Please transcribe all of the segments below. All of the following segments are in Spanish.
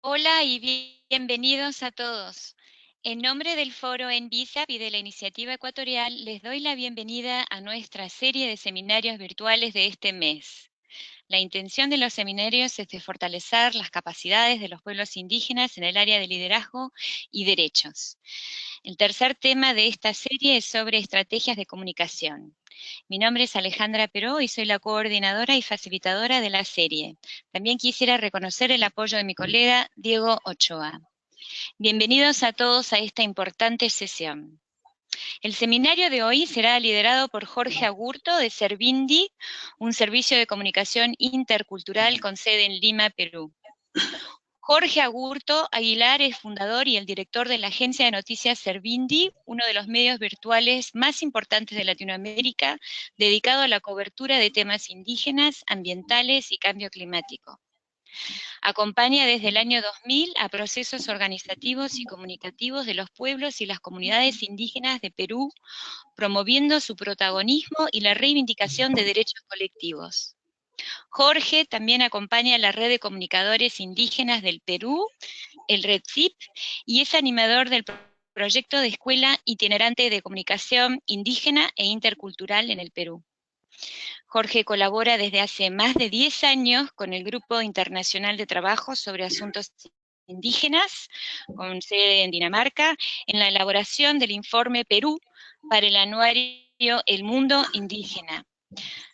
Hola y bienvenidos a todos. En nombre del Foro NBISAP y de la Iniciativa Ecuatorial, les doy la bienvenida a nuestra serie de seminarios virtuales de este mes. La intención de los seminarios es de fortalecer las capacidades de los pueblos indígenas en el área de liderazgo y derechos. El tercer tema de esta serie es sobre estrategias de comunicación. Mi nombre es Alejandra Peró y soy la coordinadora y facilitadora de la serie. También quisiera reconocer el apoyo de mi colega Diego Ochoa. Bienvenidos a todos a esta importante sesión. El seminario de hoy será liderado por Jorge Agurto de Servindi, un servicio de comunicación intercultural con sede en Lima, Perú. Jorge Agurto Aguilar es fundador y el director de la agencia de noticias Servindi, uno de los medios virtuales más importantes de Latinoamérica, dedicado a la cobertura de temas indígenas, ambientales y cambio climático. Acompaña desde el año 2000 a procesos organizativos y comunicativos de los pueblos y las comunidades indígenas de Perú, promoviendo su protagonismo y la reivindicación de derechos colectivos. Jorge también acompaña a la Red de Comunicadores Indígenas del Perú, el REDCIP, y es animador del proyecto de Escuela Itinerante de Comunicación Indígena e Intercultural en el Perú. Jorge colabora desde hace más de 10 años con el Grupo Internacional de Trabajo sobre Asuntos Indígenas, con sede en Dinamarca, en la elaboración del informe Perú para el anuario El Mundo Indígena.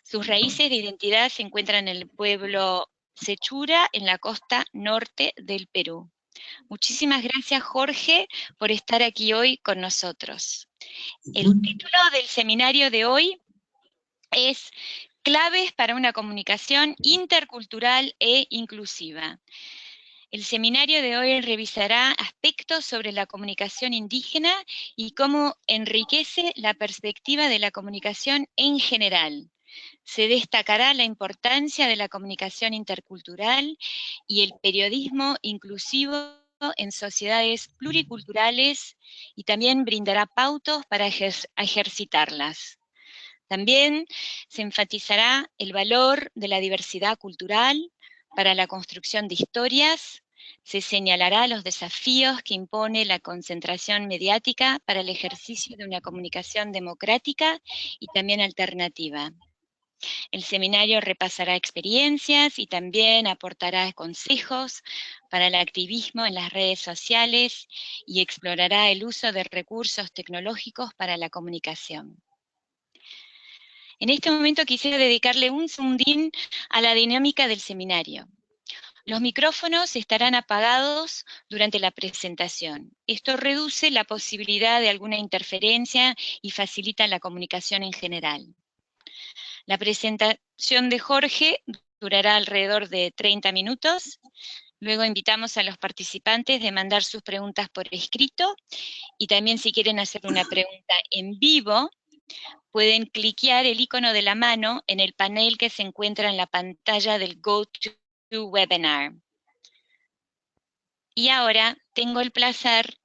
Sus raíces de identidad se encuentran en el pueblo Sechura, en la costa norte del Perú. Muchísimas gracias, Jorge, por estar aquí hoy con nosotros. El título del seminario de hoy es Claves para una comunicación intercultural e inclusiva. El seminario de hoy revisará aspectos sobre la comunicación indígena y cómo enriquece la perspectiva de la comunicación en general. Se destacará la importancia de la comunicación intercultural y el periodismo inclusivo en sociedades pluriculturales y también brindará pautas para ejercitarlas. También se enfatizará el valor de la diversidad cultural para la construcción de historias, se señalará los desafíos que impone la concentración mediática para el ejercicio de una comunicación democrática y también alternativa. El seminario repasará experiencias y también aportará consejos para el activismo en las redes sociales y explorará el uso de recursos tecnológicos para la comunicación. En este momento quisiera dedicarle un segundín a la dinámica del seminario. Los micrófonos estarán apagados durante la presentación. Esto reduce la posibilidad de alguna interferencia y facilita la comunicación en general. La presentación de Jorge durará alrededor de 30 minutos. Luego invitamos a los participantes de mandar sus preguntas por escrito y también si quieren hacer una pregunta en vivo, pueden cliquear el icono de la mano en el panel que se encuentra en la pantalla del GoToWebinar. Y ahora tengo el placer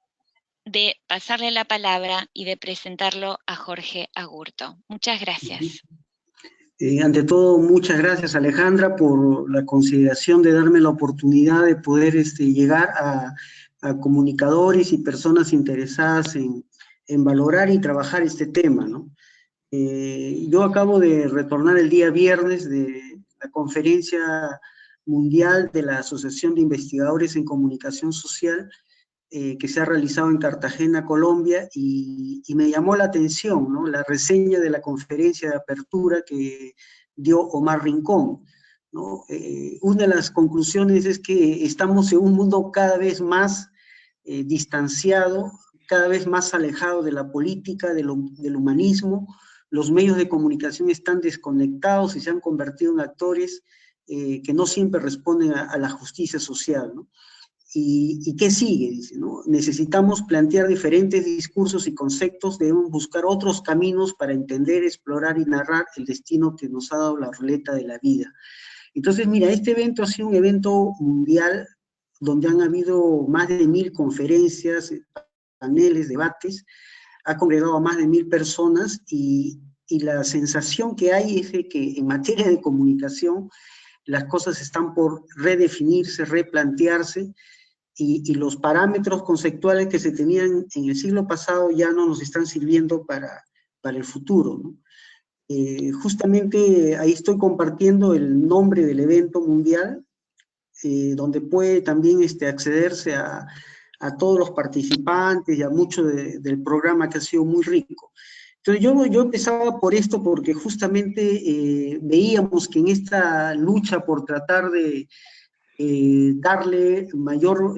de pasarle la palabra y de presentarlo a Jorge Agurto. Muchas gracias. Ante todo, muchas gracias, Alejandra, por la consideración de darme la oportunidad de poder llegar a comunicadores y personas interesadas en valorar y trabajar este tema, ¿no? Yo acabo de retornar el día viernes de la conferencia mundial de la Asociación de Investigadores en Comunicación Social, que se ha realizado en Cartagena, Colombia, y me llamó la atención, ¿no?, la reseña de la conferencia de apertura que dio Omar Rincón, ¿no? Una de las conclusiones es que estamos en un mundo cada vez más distanciado, cada vez más alejado de la política, del humanismo. Los medios de comunicación están desconectados y se han convertido en actores que no siempre responden a la justicia social, ¿no? ¿Y qué sigue? Dice, ¿no? Necesitamos plantear diferentes discursos y conceptos, debemos buscar otros caminos para entender, explorar y narrar el destino que nos ha dado la ruleta de la vida. Entonces, mira, este evento ha sido un evento mundial donde han habido más de 1000 conferencias, paneles, debates, ha congregado a más de 1000 personas y la sensación que hay es de que en materia de comunicación las cosas están por redefinirse, replantearse, y los parámetros conceptuales que se tenían en el siglo pasado ya no nos están sirviendo para el futuro, ¿no? Justamente ahí estoy compartiendo el nombre del evento mundial, donde puede también accederse a todos los participantes y a mucho del programa, que ha sido muy rico. Entonces yo empezaba por esto porque justamente veíamos que en esta lucha por tratar de darle mayor,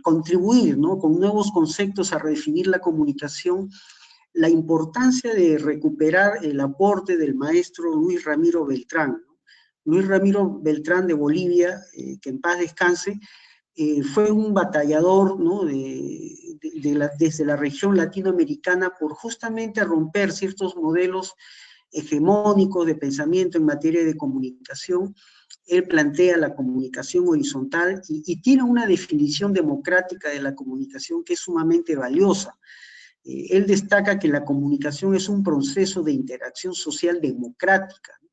contribuir, ¿no?, con nuevos conceptos a redefinir la comunicación, la importancia de recuperar el aporte del maestro Luis Ramiro Beltrán, ¿no? Luis Ramiro Beltrán de Bolivia, que en paz descanse, fue un batallador, ¿no?, desde la región latinoamericana por justamente romper ciertos modelos hegemónicos de pensamiento en materia de comunicación. Él plantea la comunicación horizontal y tiene una definición democrática de la comunicación que es sumamente valiosa. Él destaca que la comunicación es un proceso de interacción social democrática, ¿no?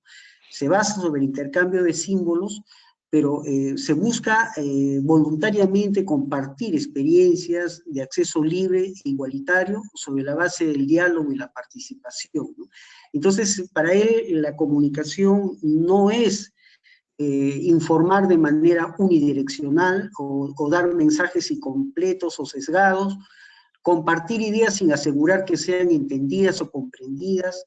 Se basa sobre el intercambio de símbolos, pero se busca voluntariamente compartir experiencias de acceso libre e igualitario sobre la base del diálogo y la participación, ¿no? Entonces, para él la comunicación no es informar de manera unidireccional o dar mensajes incompletos o sesgados, compartir ideas sin asegurar que sean entendidas o comprendidas,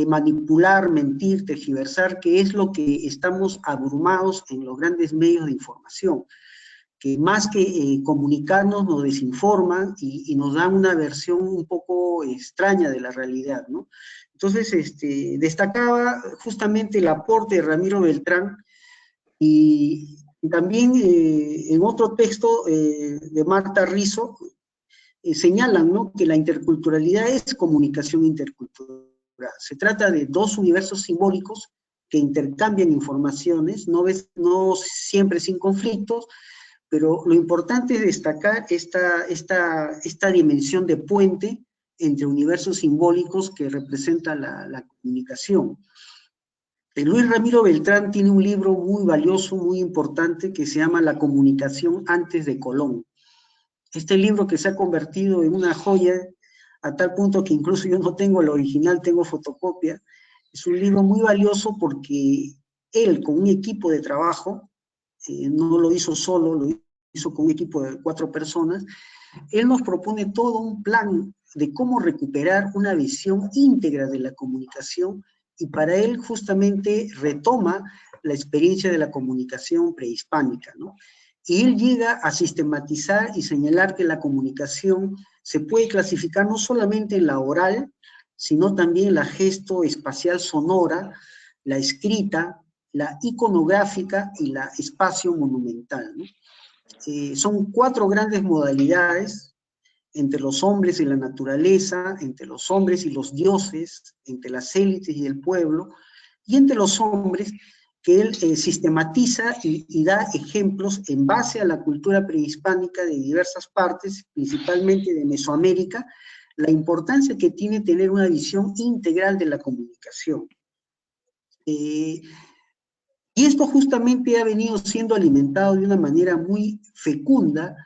manipular, mentir, tergiversar, que es lo que estamos abrumados en los grandes medios de información, que más que comunicarnos nos desinforman y nos dan una versión un poco extraña de la realidad, ¿no? Entonces, destacaba justamente el aporte de Ramiro Beltrán y también en otro texto de Marta Rizzo, señalan, ¿no?, que la interculturalidad es comunicación intercultural. Se trata de dos universos simbólicos que intercambian informaciones, no siempre sin conflictos, pero lo importante es destacar esta dimensión de puente entre universos simbólicos que representa la comunicación. Luis Ramiro Beltrán tiene un libro muy valioso, muy importante, que se llama La comunicación antes de Colón. Este libro que se ha convertido en una joya, a tal punto que incluso yo no tengo el original, tengo fotocopia. Es un libro muy valioso porque él, con un equipo de trabajo, no lo hizo solo, lo hizo con un equipo de 4 personas, él nos propone todo un plan de cómo recuperar una visión íntegra de la comunicación, y para él justamente retoma la experiencia de la comunicación prehispánica, ¿no? Y él llega a sistematizar y señalar que la comunicación se puede clasificar no solamente en la oral, sino también en la gesto espacial sonora, la escrita, la iconográfica y la espacio monumental, ¿no? Son 4 grandes modalidades: entre los hombres y la naturaleza, entre los hombres y los dioses, entre las élites y el pueblo, y entre los hombres, que él sistematiza y da ejemplos en base a la cultura prehispánica de diversas partes, principalmente de Mesoamérica, la importancia que tiene tener una visión integral de la comunicación. Y esto justamente ha venido siendo alimentado de una manera muy fecunda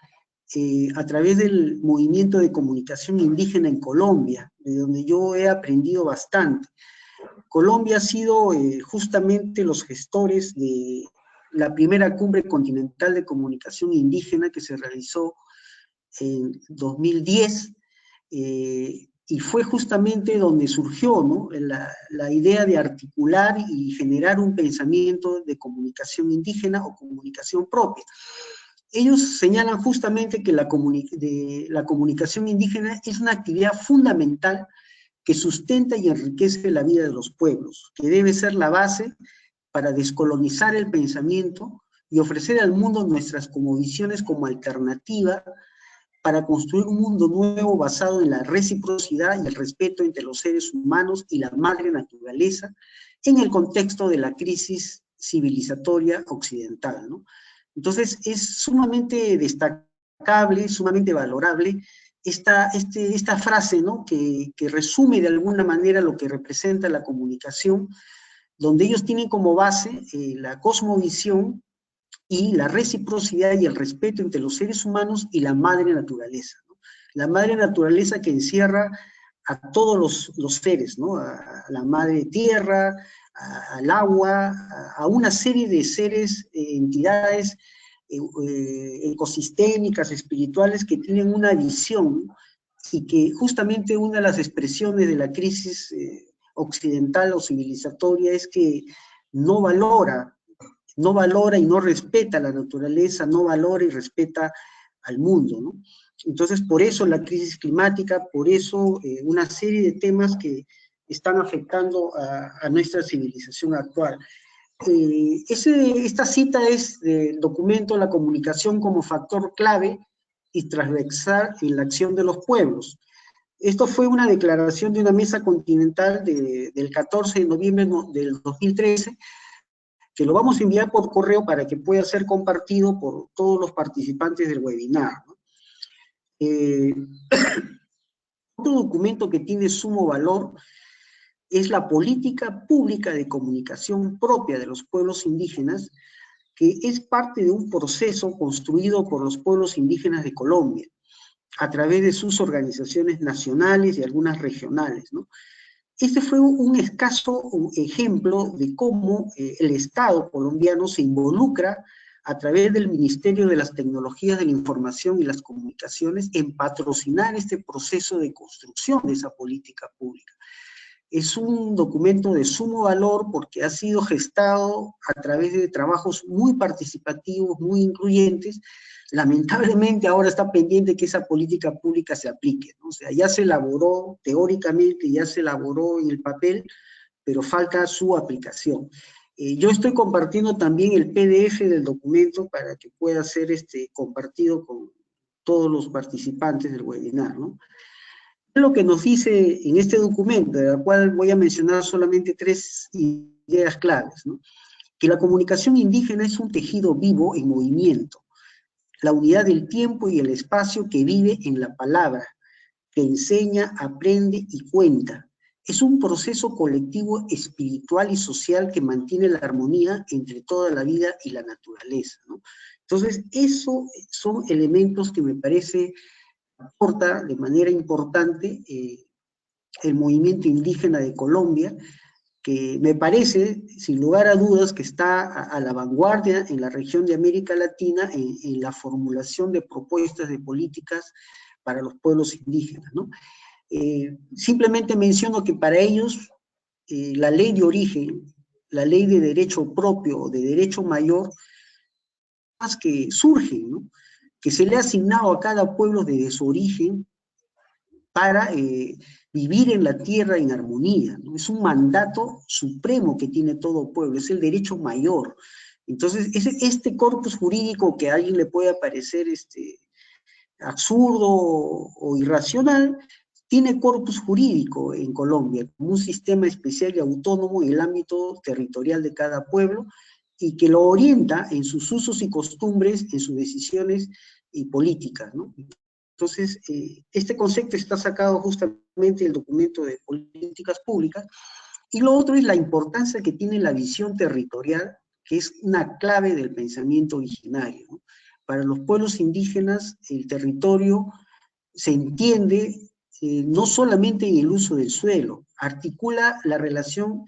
a través del movimiento de comunicación indígena en Colombia, de donde yo he aprendido bastante. Colombia ha sido justamente los gestores de la primera cumbre continental de comunicación indígena que se realizó en 2010, y fue justamente donde surgió, ¿no?, la idea de articular y generar un pensamiento de comunicación indígena o comunicación propia. Ellos señalan justamente que la comunicación indígena es una actividad fundamental que sustenta y enriquece la vida de los pueblos, que debe ser la base para descolonizar el pensamiento y ofrecer al mundo nuestras cosmovisiones como alternativa para construir un mundo nuevo basado en la reciprocidad y el respeto entre los seres humanos y la madre naturaleza en el contexto de la crisis civilizatoria occidental, ¿no? Entonces, es sumamente destacable, sumamente valorable esta frase, ¿no?, que resume de alguna manera lo que representa la comunicación, donde ellos tienen como base la cosmovisión y la reciprocidad y el respeto entre los seres humanos y la madre naturaleza, ¿no? La madre naturaleza que encierra a todos los seres, ¿no? A la madre tierra, al agua, a una serie de seres, entidades ecosistémicas, espirituales, que tienen una visión, y que justamente una de las expresiones de la crisis occidental o civilizatoria es que no valora, no valora y no respeta la naturaleza, no valora y respeta al mundo, ¿no? Entonces, por eso la crisis climática, por eso una serie de temas que están afectando a nuestra civilización actual. Esta cita es del documento La comunicación como factor clave y transversal en la acción de los pueblos. Esto fue una declaración de una mesa continental del 14 de noviembre del 2013, que lo vamos a enviar por correo para que pueda ser compartido por todos los participantes del webinar, ¿no? Otro documento que tiene sumo valor es la política pública de comunicación propia de los pueblos indígenas, que es parte de un proceso construido por los pueblos indígenas de Colombia, a través de sus organizaciones nacionales y algunas regionales, ¿no? Este fue un escaso ejemplo de cómo el Estado colombiano se involucra a través del Ministerio de las Tecnologías de la Información y las Comunicaciones en patrocinar este proceso de construcción de esa política pública. Es un documento de sumo valor porque ha sido gestado a través de trabajos muy participativos, muy incluyentes. Lamentablemente ahora está pendiente que esa política pública se aplique, ¿no? O sea, ya se elaboró teóricamente, ya se elaboró en el papel, pero falta su aplicación. Yo estoy compartiendo también el PDF del documento para que pueda ser compartido con todos los participantes del webinar, ¿no? Lo que nos dice en este documento, de la cual voy a mencionar solamente 3 ideas claves, ¿no? Que la comunicación indígena es un tejido vivo en movimiento, la unidad del tiempo y el espacio que vive en la palabra, que enseña, aprende y cuenta. Es un proceso colectivo espiritual y social que mantiene la armonía entre toda la vida y la naturaleza, ¿no? Entonces, esos son elementos que me parece aporta de manera importante el movimiento indígena de Colombia, que me parece, sin lugar a dudas, que está a la vanguardia en la región de América Latina en la formulación de propuestas de políticas para los pueblos indígenas, ¿no? Simplemente menciono que para ellos la ley de origen, la ley de derecho propio, de derecho mayor, más que surgen, ¿no? Que se le ha asignado a cada pueblo desde su origen para vivir en la tierra en armonía, ¿no? Es un mandato supremo que tiene todo pueblo, es el derecho mayor. Entonces, este corpus jurídico que a alguien le puede parecer absurdo o irracional, tiene corpus jurídico en Colombia, como un sistema especial y autónomo en el ámbito territorial de cada pueblo, y que lo orienta en sus usos y costumbres, en sus decisiones y políticas, ¿no? Entonces, este concepto está sacado justamente del documento de políticas públicas, y lo otro es la importancia que tiene la visión territorial, que es una clave del pensamiento originario, ¿no? Para los pueblos indígenas, el territorio se entiende no solamente en el uso del suelo, articula la relación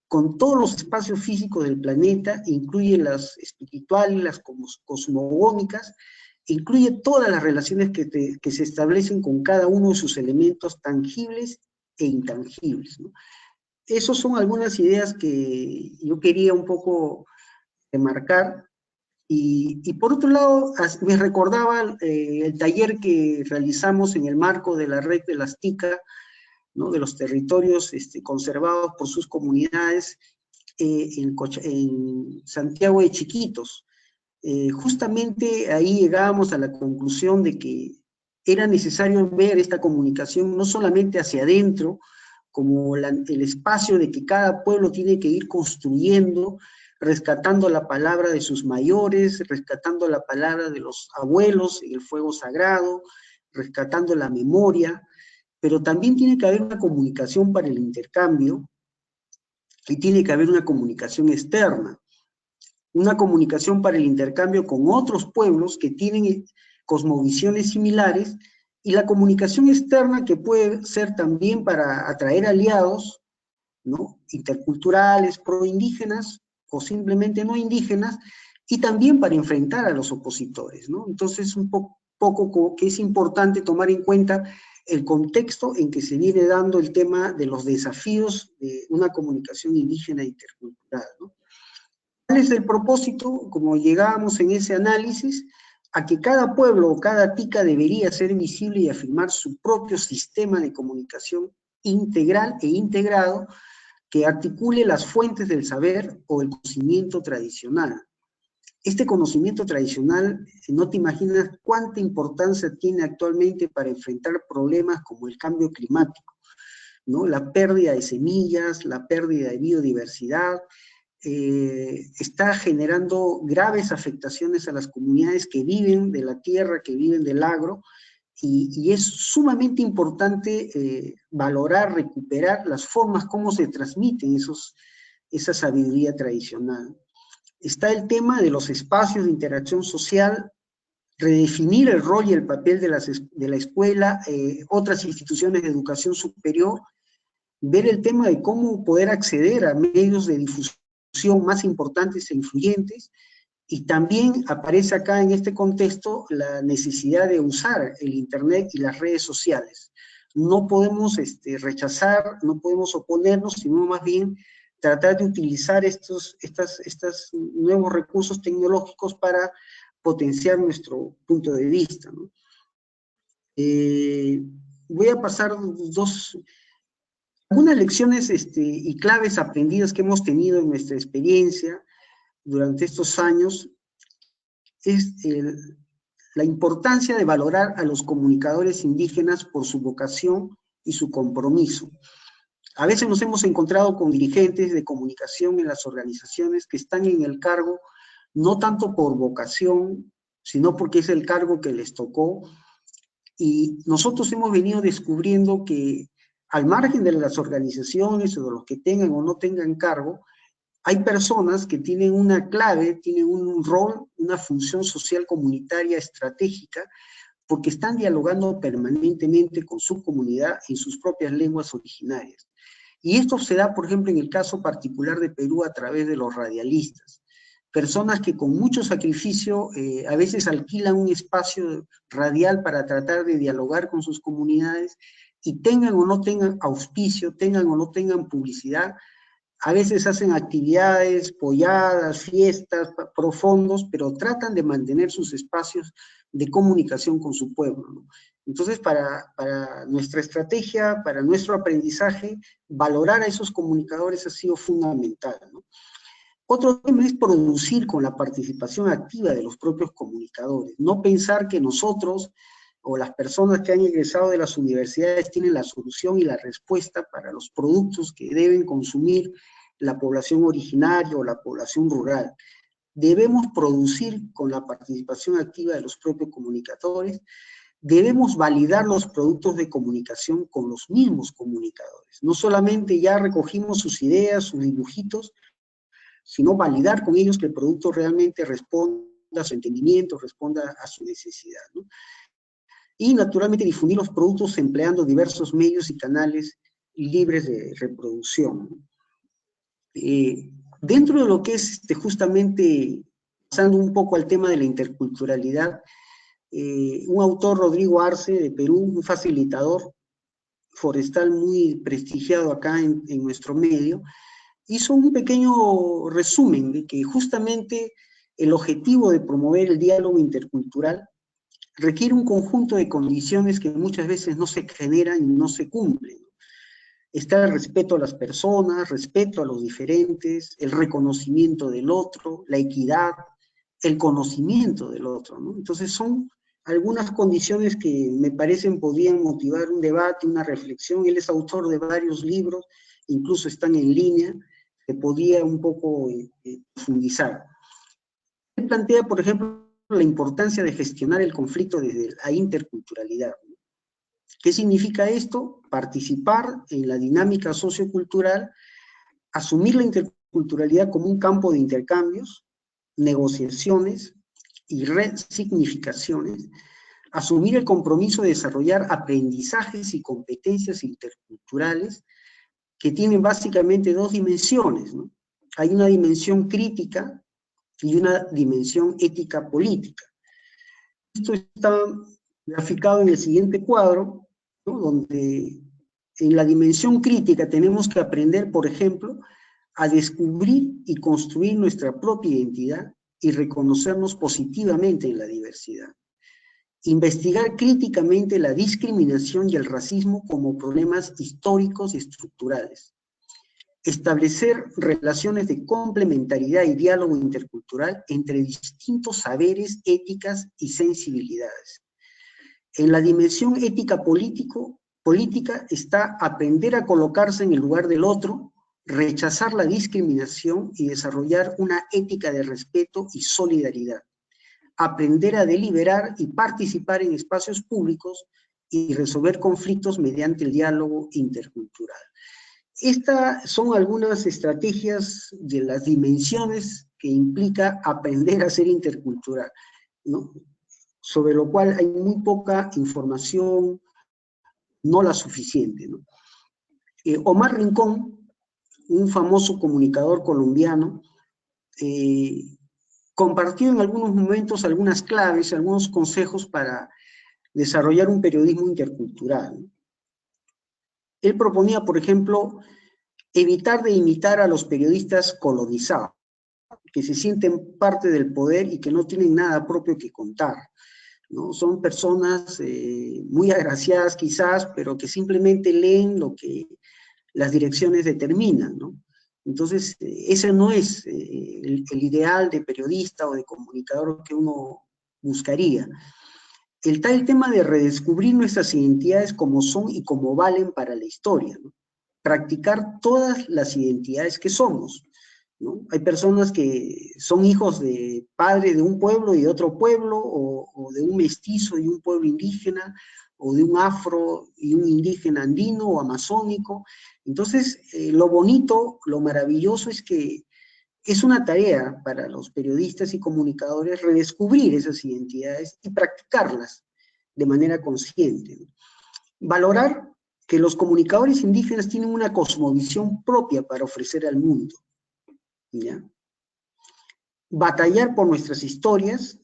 con todos los espacios físicos del planeta, incluye las espirituales, las cosmogónicas, incluye todas las relaciones que se establecen con cada uno de sus elementos tangibles e intangibles, ¿no? Esas son algunas ideas que yo quería un poco remarcar. Y por otro lado, me recordaba el taller que realizamos en el marco de la red de las TICA, ¿no? De los territorios conservados por sus comunidades en Santiago de Chiquitos. Justamente ahí llegábamos a la conclusión de que era necesario ver esta comunicación no solamente hacia adentro, como el espacio de que cada pueblo tiene que ir construyendo, rescatando la palabra de sus mayores, rescatando la palabra de los abuelos en el fuego sagrado, rescatando la memoria, pero también tiene que haber una comunicación para el intercambio y tiene que haber una comunicación externa. una comunicación para el intercambio con otros pueblos que tienen cosmovisiones similares, y la comunicación externa, que puede ser también para atraer aliados, ¿no?, interculturales, proindígenas o simplemente no indígenas, y también para enfrentar a los opositores, ¿no? Entonces, un poco que es importante tomar en cuenta el contexto en que se viene dando el tema de los desafíos de una comunicación indígena e intercultural, ¿no? ¿Cuál es el propósito? Como llegábamos en ese análisis, a que cada pueblo o cada tica debería ser visible y afirmar su propio sistema de comunicación integral e integrado, que articule las fuentes del saber o el conocimiento tradicional. Este conocimiento tradicional, no te imaginas cuánta importancia tiene actualmente para enfrentar problemas como el cambio climático, ¿no? La pérdida de semillas, la pérdida de biodiversidad, está generando graves afectaciones a las comunidades que viven de la tierra, que viven del agro, y es sumamente importante valorar, recuperar las formas como se transmiten esa sabiduría tradicional. Está el tema de los espacios de interacción social, redefinir el rol y el papel de la escuela, otras instituciones de educación superior, ver el tema de cómo poder acceder a medios de difusión más importantes e influyentes, y también aparece acá en este contexto la necesidad de usar el Internet y las redes sociales. No podemos rechazar, no podemos oponernos, sino más bien tratar de utilizar estos nuevos recursos tecnológicos para potenciar nuestro punto de vista, ¿no? Voy a pasar algunas lecciones y claves aprendidas que hemos tenido en nuestra experiencia durante estos años. Es la importancia de valorar a los comunicadores indígenas por su vocación y su compromiso. A veces nos hemos encontrado con dirigentes de comunicación en las organizaciones que están en el cargo no tanto por vocación, sino porque es el cargo que les tocó, y nosotros hemos venido descubriendo que al margen de las organizaciones o de los que tengan o no tengan cargo, hay personas que tienen una clave, tienen un rol, una función social comunitaria estratégica, porque están dialogando permanentemente con su comunidad en sus propias lenguas originarias. Y esto se da, por ejemplo, en el caso particular de Perú a través de los radialistas. Personas que con mucho sacrificio a veces alquilan un espacio radial para tratar de dialogar con sus comunidades, y tengan o no tengan auspicio, tengan o no tengan publicidad, a veces hacen actividades, polladas, fiestas, profundos, pero tratan de mantener sus espacios de comunicación con su pueblo, ¿no? Entonces, para nuestra estrategia, para nuestro aprendizaje, valorar a esos comunicadores ha sido fundamental, ¿no? Otro tema es producir con la participación activa de los propios comunicadores. No pensar que nosotros o las personas que han egresado de las universidades tienen la solución y la respuesta para los productos que deben consumir la población originaria o la población rural. Debemos producir con la participación activa de los propios comunicadores, debemos validar los productos de comunicación con los mismos comunicadores. No solamente ya recogimos sus ideas, sus dibujitos, sino validar con ellos que el producto realmente responda a su entendimiento, responda a su necesidad, ¿no? Y naturalmente difundir los productos empleando diversos medios y canales libres de reproducción, ¿no? Dentro de lo que es justamente, pasando un poco al tema de la interculturalidad, un autor, Rodrigo Arce, de Perú, un facilitador forestal muy prestigiado acá en nuestro medio, hizo un pequeño resumen de que justamente el objetivo de promover el diálogo intercultural requiere un conjunto de condiciones que muchas veces no se generan y no se cumplen. Está el respeto a las personas, respeto a los diferentes, el reconocimiento del otro, la equidad, el conocimiento del otro, ¿no? Entonces son algunas condiciones que me parecen podían motivar un debate, una reflexión. Él es autor de varios libros, incluso están en línea, se podía un poco profundizar. Él plantea, por ejemplo, la importancia de gestionar el conflicto desde la interculturalidad. ¿Qué significa esto? Participar en la dinámica sociocultural, asumir la interculturalidad como un campo de intercambios, negociaciones y resignificaciones, asumir el compromiso de desarrollar aprendizajes y competencias interculturales que tienen básicamente dos dimensiones, ¿no? Hay una dimensión crítica y una dimensión ética política. Esto está graficado en el siguiente cuadro, ¿no? Donde en la dimensión crítica tenemos que aprender, por ejemplo, a descubrir y construir nuestra propia identidad y reconocernos positivamente en la diversidad. Investigar críticamente la discriminación y el racismo como problemas históricos y estructurales. Establecer relaciones de complementariedad y diálogo intercultural entre distintos saberes, éticas y sensibilidades. En la dimensión ética política está aprender a colocarse en el lugar del otro, rechazar la discriminación y desarrollar una ética de respeto y solidaridad. Aprender a deliberar y participar en espacios públicos y resolver conflictos mediante el diálogo intercultural. Estas son algunas estrategias de las dimensiones que implica aprender a ser intercultural, ¿no? Sobre lo cual hay muy poca información, no la suficiente, ¿no? Omar Rincón, un famoso comunicador colombiano, compartió en algunos momentos algunas claves, algunos consejos para desarrollar un periodismo intercultural. Él proponía, por ejemplo, evitar de imitar a los periodistas colonizados, que se sienten parte del poder y que no tienen nada propio que contar, ¿no? Son personas muy agraciadas quizás, pero que simplemente leen lo que las direcciones determinan, ¿no? Entonces, ese no es el ideal de periodista o de comunicador que uno buscaría. Está el tema de redescubrir nuestras identidades como son y como valen para la historia, ¿no? Practicar todas las identidades que somos, ¿no? Hay personas que son hijos de padre de un pueblo y de otro pueblo, o de un mestizo y un pueblo indígena, o de un afro y un indígena andino o amazónico. Entonces, lo bonito, lo maravilloso es que es una tarea para los periodistas y comunicadores redescubrir esas identidades y practicarlas de manera consciente, ¿no? Valorar que los comunicadores indígenas tienen una cosmovisión propia para ofrecer al mundo, ¿ya? Batallar por nuestras historias,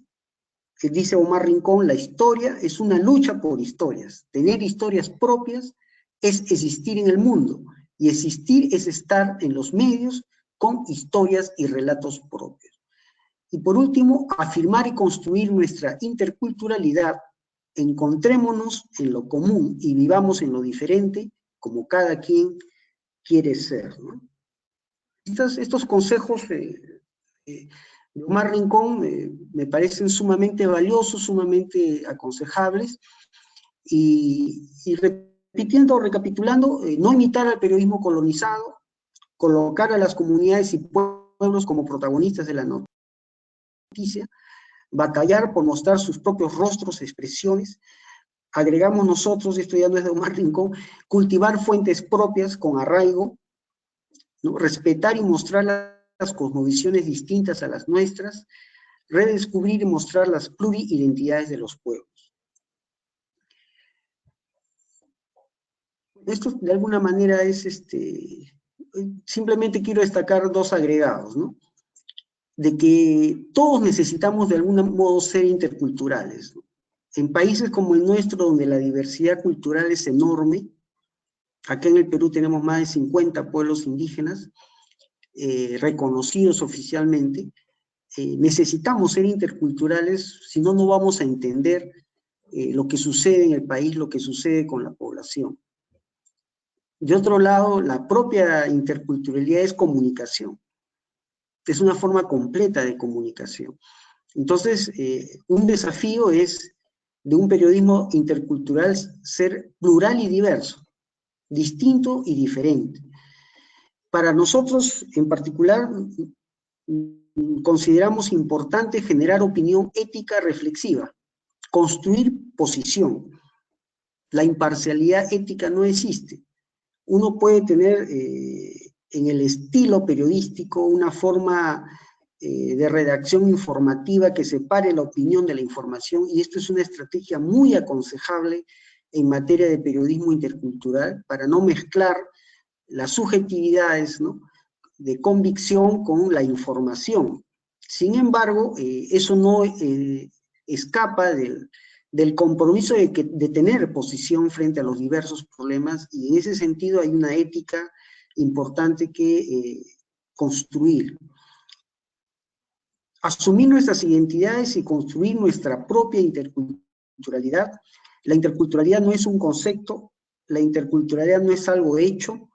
que dice Omar Rincón, la historia es una lucha por historias. Tener historias propias es existir en el mundo, y existir es estar en los medios con historias y relatos propios. Y por último, afirmar y construir nuestra interculturalidad. Encontrémonos en lo común y vivamos en lo diferente, como cada quien quiere ser, ¿no? Estos consejos de Omar Rincón me parecen sumamente valiosos, sumamente aconsejables, y recapitulando, no imitar al periodismo colonizado, colocar a las comunidades y pueblos como protagonistas de la noticia, batallar por mostrar sus propios rostros, expresiones. Agregamos nosotros, esto ya no es de Omar Rincón, cultivar fuentes propias con arraigo, ¿no? Respetar y mostrar las cosmovisiones distintas a las nuestras, redescubrir y mostrar las pluriidentidades de los pueblos. Esto de alguna manera es, simplemente quiero destacar dos agregados, ¿no? De que todos necesitamos de algún modo ser interculturales, ¿no? En países como el nuestro, donde la diversidad cultural es enorme, acá en el Perú tenemos más de 50 pueblos indígenas reconocidos oficialmente, necesitamos ser interculturales, si no, no vamos a entender lo que sucede en el país, lo que sucede con la población. De otro lado, la propia interculturalidad es comunicación, es una forma completa de comunicación. Entonces, un desafío es de un periodismo intercultural ser plural y diverso, distinto y diferente. Para nosotros, en particular, consideramos importante generar opinión ética reflexiva, construir posición. La imparcialidad ética no existe. Uno puede tener en el estilo periodístico una forma de redacción informativa que separe la opinión de la información, y esto es una estrategia muy aconsejable en materia de periodismo intercultural, para no mezclar las subjetividades, ¿no?, de convicción con la información. Sin embargo, eso no escapa del compromiso de tener posición frente a los diversos problemas, y en ese sentido hay una ética importante que construir. Asumir nuestras identidades y construir nuestra propia interculturalidad. La interculturalidad no es un concepto, la interculturalidad no es algo hecho,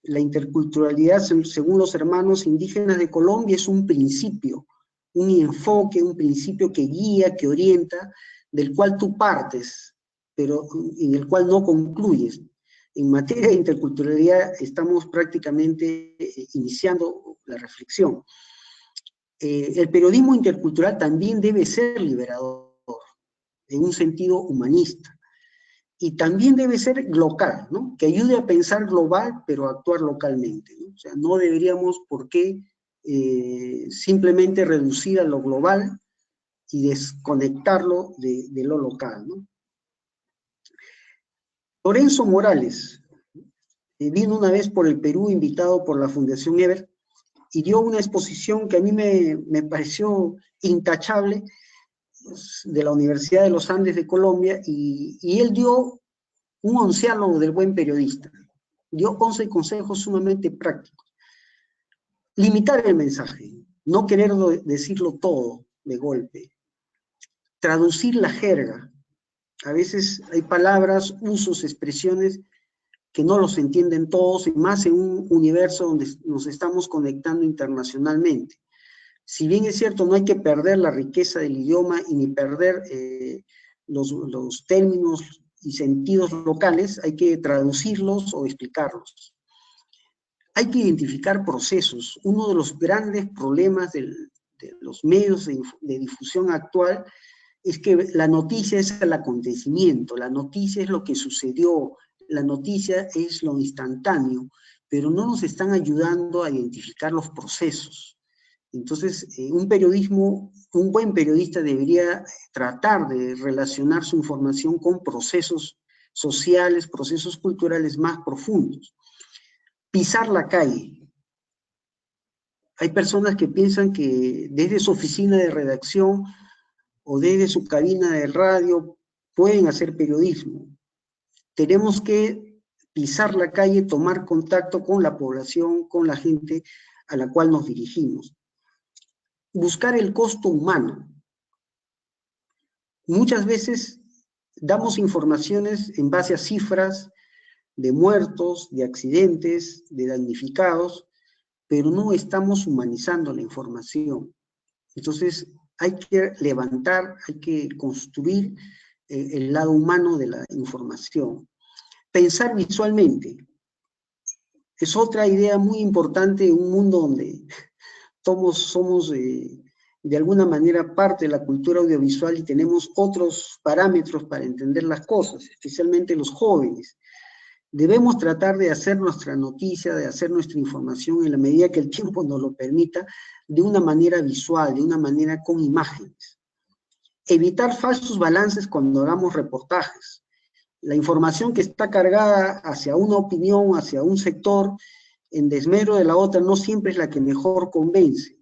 la interculturalidad, según los hermanos indígenas de Colombia, es un principio, un enfoque, un principio que guía, que orienta, del cual tú partes, pero en el cual no concluyes. En materia de interculturalidad estamos prácticamente iniciando la reflexión. El periodismo intercultural también debe ser liberador, en un sentido humanista. Y también debe ser local, ¿no?, que ayude a pensar global, pero a actuar localmente, ¿no? O sea, no deberíamos por qué simplemente reducir a lo global y desconectarlo de lo local, ¿no? Lorenzo Morales vino una vez por el Perú, invitado por la Fundación Eber, y dio una exposición que a mí me pareció intachable, de la Universidad de los Andes de Colombia, y él dio un onceálogo del buen periodista. Dio 11 consejos sumamente prácticos. Limitar el mensaje, no querer decirlo todo de golpe. Traducir la jerga. A veces hay palabras, usos, expresiones que no los entienden todos, y más en un universo donde nos estamos conectando internacionalmente. Si bien es cierto, no hay que perder la riqueza del idioma y ni perder los términos y sentidos locales, hay que traducirlos o explicarlos. Hay que identificar procesos. Uno de los grandes problemas de los medios de difusión actual es que la noticia es el acontecimiento, la noticia es lo que sucedió, la noticia es lo instantáneo, pero no nos están ayudando a identificar los procesos. Entonces, un buen periodista debería tratar de relacionar su información con procesos sociales, procesos culturales más profundos. Pisar la calle. Hay personas que piensan que desde su oficina de redacción o desde su cabina de radio pueden hacer periodismo. Tenemos que pisar la calle, tomar contacto con la población, con la gente a la cual nos dirigimos. Buscar el costo humano. Muchas veces damos informaciones en base a cifras de muertos, de accidentes, de damnificados, pero no estamos humanizando la información. Entonces hay que levantar, hay que construir el lado humano de la información. Pensar visualmente. Es otra idea muy importante en un mundo donde todos somos de alguna manera parte de la cultura audiovisual y tenemos otros parámetros para entender las cosas, especialmente los jóvenes. Debemos tratar de hacer nuestra noticia, de hacer nuestra información en la medida que el tiempo nos lo permita, de una manera visual, de una manera con imágenes. Evitar falsos balances cuando hagamos reportajes. La información que está cargada hacia una opinión, hacia un sector, en desmedro de la otra, no siempre es la que mejor convence.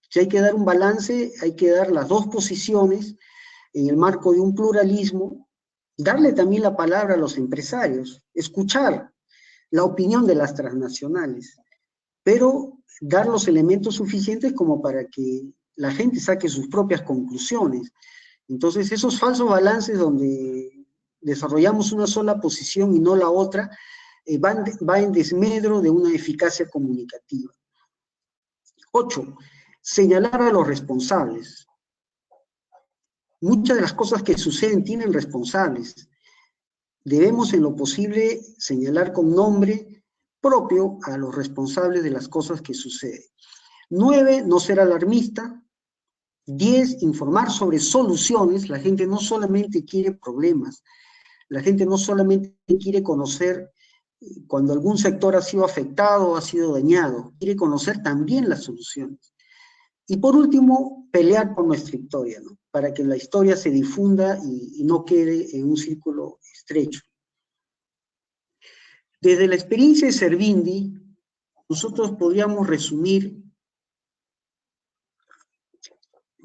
Si hay que dar un balance, hay que dar las dos posiciones en el marco de un pluralismo, darle también la palabra a los empresarios, escuchar la opinión de las transnacionales, pero dar los elementos suficientes como para que la gente saque sus propias conclusiones. Entonces, esos falsos balances donde desarrollamos una sola posición y no la otra, va en desmedro de una eficacia comunicativa. 8. Señalar a los responsables. Muchas de las cosas que suceden tienen responsables. Debemos, en lo posible, señalar con nombre propio a los responsables de las cosas que suceden. 9. No ser alarmista. 10. Informar sobre soluciones. La gente no solamente quiere problemas, la gente no solamente quiere conocer cuando algún sector ha sido afectado o ha sido dañado, quiere conocer también las soluciones. Y por último, pelear por nuestra historia, ¿no? Para que la historia se difunda y no quede en un círculo estrecho. Desde la experiencia de Servindi, nosotros podríamos resumir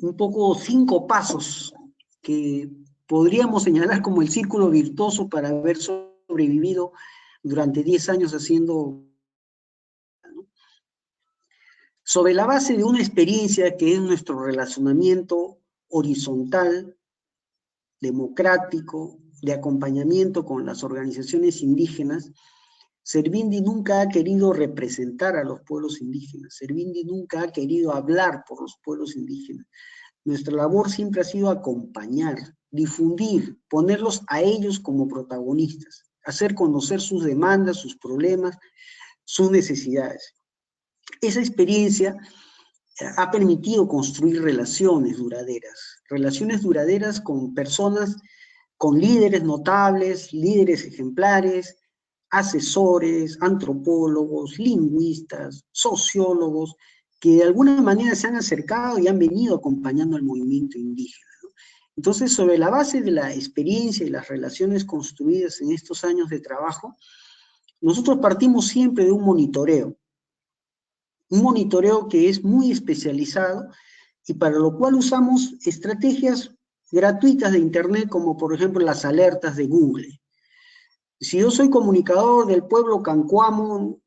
un poco 5 pasos que podríamos señalar como el círculo virtuoso para haber sobrevivido durante 10 años haciendo, ¿no? Sobre la base de una experiencia que es nuestro relacionamiento horizontal, democrático, de acompañamiento con las organizaciones indígenas, Servindi nunca ha querido representar a los pueblos indígenas, Servindi nunca ha querido hablar por los pueblos indígenas. Nuestra labor siempre ha sido acompañar, difundir, ponerlos a ellos como protagonistas, hacer conocer sus demandas, sus problemas, sus necesidades. Esa experiencia ha permitido construir relaciones duraderas con personas, con líderes notables, líderes ejemplares, asesores, antropólogos, lingüistas, sociólogos, que de alguna manera se han acercado y han venido acompañando al movimiento indígena, ¿no? Entonces, sobre la base de la experiencia y las relaciones construidas en estos años de trabajo, nosotros partimos siempre de un monitoreo que es muy especializado y para lo cual usamos estrategias gratuitas de Internet, como por ejemplo las alertas de Google. Si yo soy comunicador del pueblo Cancuamo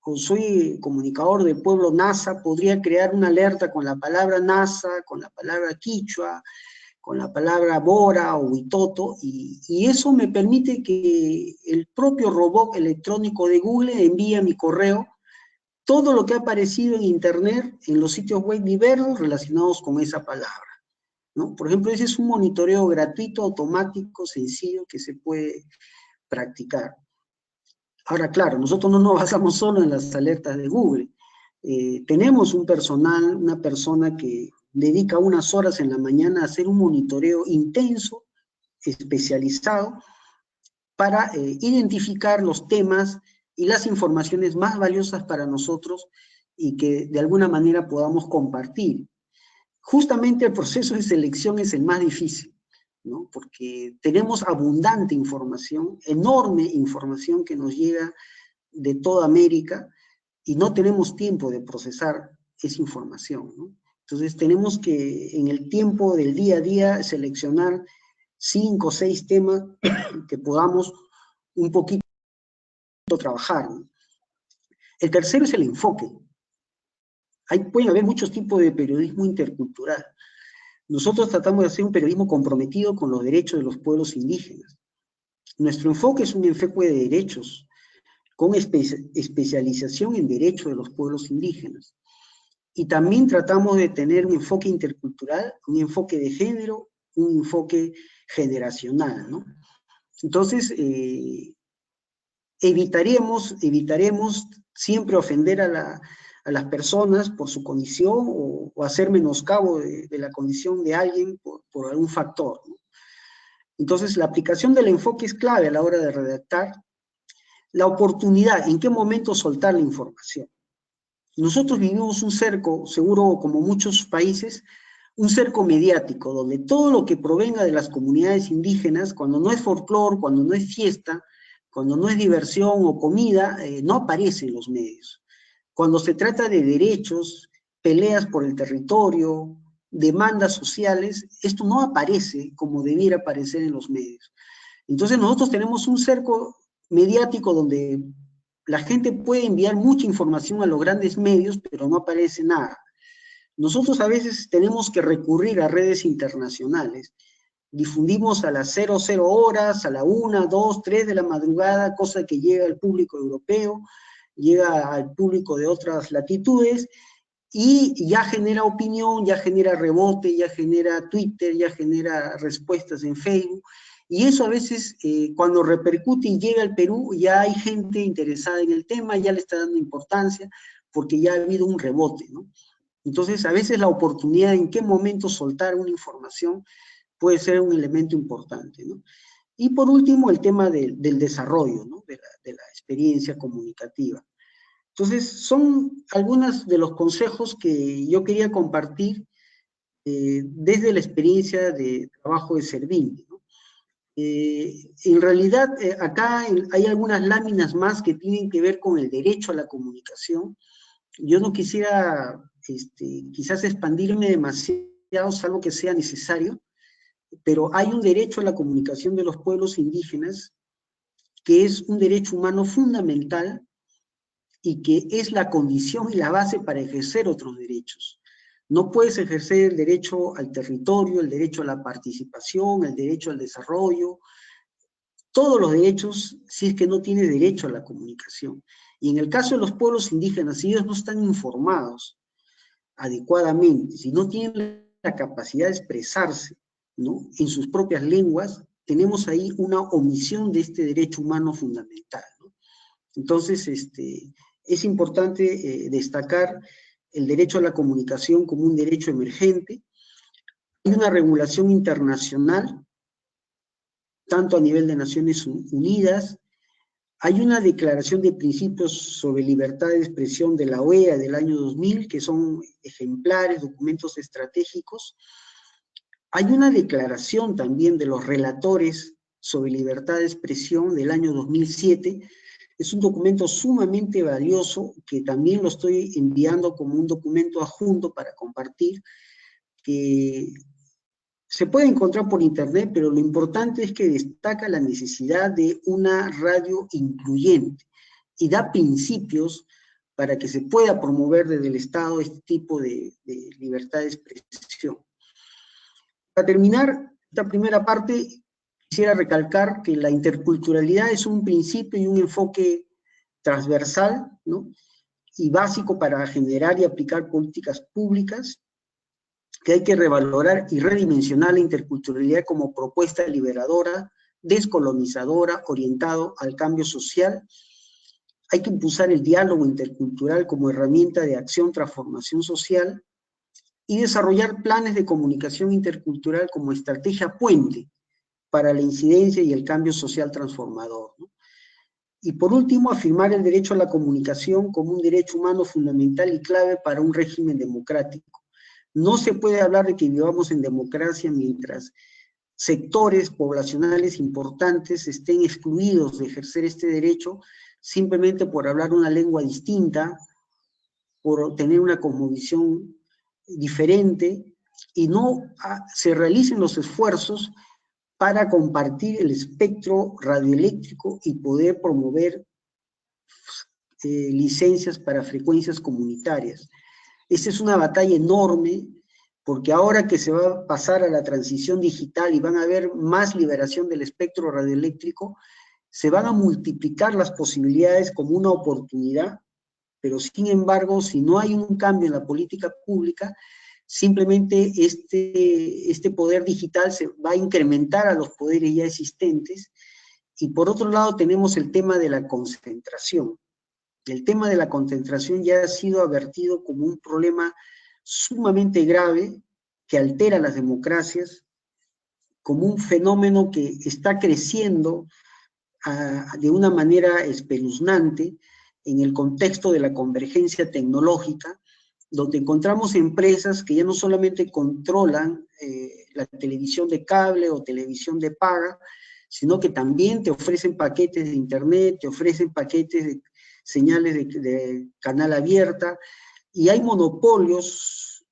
o soy comunicador del pueblo Nasa, podría crear una alerta con la palabra Nasa, con la palabra Quichua, con la palabra Bora o Huitoto, y eso me permite que el propio robot electrónico de Google envíe a mi correo todo lo que ha aparecido en Internet, en los sitios web diversos relacionados con esa palabra, ¿no? Por ejemplo, ese es un monitoreo gratuito, automático, sencillo, que se puede practicar. Ahora, claro, nosotros no nos basamos solo en las alertas de Google. Tenemos un personal, una persona que dedica unas horas en la mañana a hacer un monitoreo intenso, especializado, para identificar los temas y las informaciones más valiosas para nosotros y que de alguna manera podamos compartir. Justamente el proceso de selección es el más difícil, ¿no? Porque tenemos abundante información, enorme información que nos llega de toda América y no tenemos tiempo de procesar esa información, ¿no? Entonces tenemos que en el tiempo del día a día seleccionar 5 o 6 temas que podamos un poquito trabajar, ¿no? El tercero es el enfoque. Pueden haber muchos tipos de periodismo intercultural. Nosotros tratamos de hacer un periodismo comprometido con los derechos de los pueblos indígenas. Nuestro enfoque es un enfoque de derechos, con especialización en derechos de los pueblos indígenas. Y también tratamos de tener un enfoque intercultural, un enfoque de género, un enfoque generacional, ¿no? Entonces, evitaremos siempre ofender a las personas por su condición o hacer menoscabo de la condición de alguien por algún factor, ¿no? Entonces, la aplicación del enfoque es clave a la hora de redactar. La oportunidad, en qué momento soltar la información. Nosotros vivimos un cerco, seguro como muchos países, un cerco mediático, donde todo lo que provenga de las comunidades indígenas, cuando no es folclore, cuando no es fiesta, cuando no es diversión o comida, no aparece en los medios. Cuando se trata de derechos, peleas por el territorio, demandas sociales, esto no aparece como debiera aparecer en los medios. Entonces nosotros tenemos un cerco mediático donde la gente puede enviar mucha información a los grandes medios, pero no aparece nada. Nosotros a veces tenemos que recurrir a redes internacionales. Difundimos a las 00 horas, a la 1, 2, 3 de la madrugada, cosa que llega al público europeo, llega al público de otras latitudes, y ya genera opinión, ya genera rebote, ya genera Twitter, ya genera respuestas en Facebook, y eso a veces cuando repercute y llega al Perú, ya hay gente interesada en el tema, ya le está dando importancia, porque ya ha habido un rebote, ¿no? Entonces, a veces la oportunidad en qué momento soltar una información puede ser un elemento importante, ¿no? Y por último, el tema del desarrollo, ¿no? de la experiencia comunicativa. Entonces, son algunos de los consejos que yo quería compartir desde la experiencia de trabajo de Servini, ¿no? En realidad, acá hay algunas láminas más que tienen que ver con el derecho a la comunicación. Yo no quisiera quizás expandirme demasiado, salvo que sea necesario, pero hay un derecho a la comunicación de los pueblos indígenas que es un derecho humano fundamental y que es la condición y la base para ejercer otros derechos. No puedes ejercer el derecho al territorio, el derecho a la participación, el derecho al desarrollo, todos los derechos si es que no tienes derecho a la comunicación. Y en el caso de los pueblos indígenas, si ellos no están informados adecuadamente, si no tienen la capacidad de expresarse, ¿no?, en sus propias lenguas, tenemos ahí una omisión de este derecho humano fundamental, ¿no? Entonces, es importante destacar el derecho a la comunicación como un derecho emergente. Hay una regulación internacional, tanto a nivel de Naciones Unidas, hay una declaración de principios sobre libertad de expresión de la OEA del año 2000, que son ejemplares, documentos estratégicos. Hay una declaración también de los relatores sobre libertad de expresión del año 2007. Es un documento sumamente valioso que también lo estoy enviando como un documento adjunto para compartir, que se puede encontrar por internet, pero lo importante es que destaca la necesidad de una radio incluyente y da principios para que se pueda promover desde el Estado este tipo de libertad de expresión. Para terminar esta primera parte, quisiera recalcar que la interculturalidad es un principio y un enfoque transversal, ¿no?, y básico para generar y aplicar políticas públicas, que hay que revalorar y redimensionar la interculturalidad como propuesta liberadora, descolonizadora, orientado al cambio social. Hay que impulsar el diálogo intercultural como herramienta de acción, transformación social, y desarrollar planes de comunicación intercultural como estrategia puente para la incidencia y el cambio social transformador, ¿no? Y por último, afirmar el derecho a la comunicación como un derecho humano fundamental y clave para un régimen democrático. No se puede hablar de que vivamos en democracia mientras sectores poblacionales importantes estén excluidos de ejercer este derecho simplemente por hablar una lengua distinta, por tener una cosmovisión diferente, y no se realicen los esfuerzos para compartir el espectro radioeléctrico y poder promover licencias para frecuencias comunitarias. Esta es una batalla enorme, porque ahora que se va a pasar a la transición digital y van a haber más liberación del espectro radioeléctrico, se van a multiplicar las posibilidades como una oportunidad, pero sin embargo, si no hay un cambio en la política pública, simplemente este poder digital se va a incrementar a los poderes ya existentes. Y por otro lado tenemos el tema de la concentración. El tema de la concentración ya ha sido advertido como un problema sumamente grave que altera las democracias, como un fenómeno que está creciendo de una manera espeluznante en el contexto de la convergencia tecnológica, donde encontramos empresas que ya no solamente controlan la televisión de cable o televisión de paga, sino que también te ofrecen paquetes de internet, te ofrecen paquetes de señales de canal abierta, y hay monopolios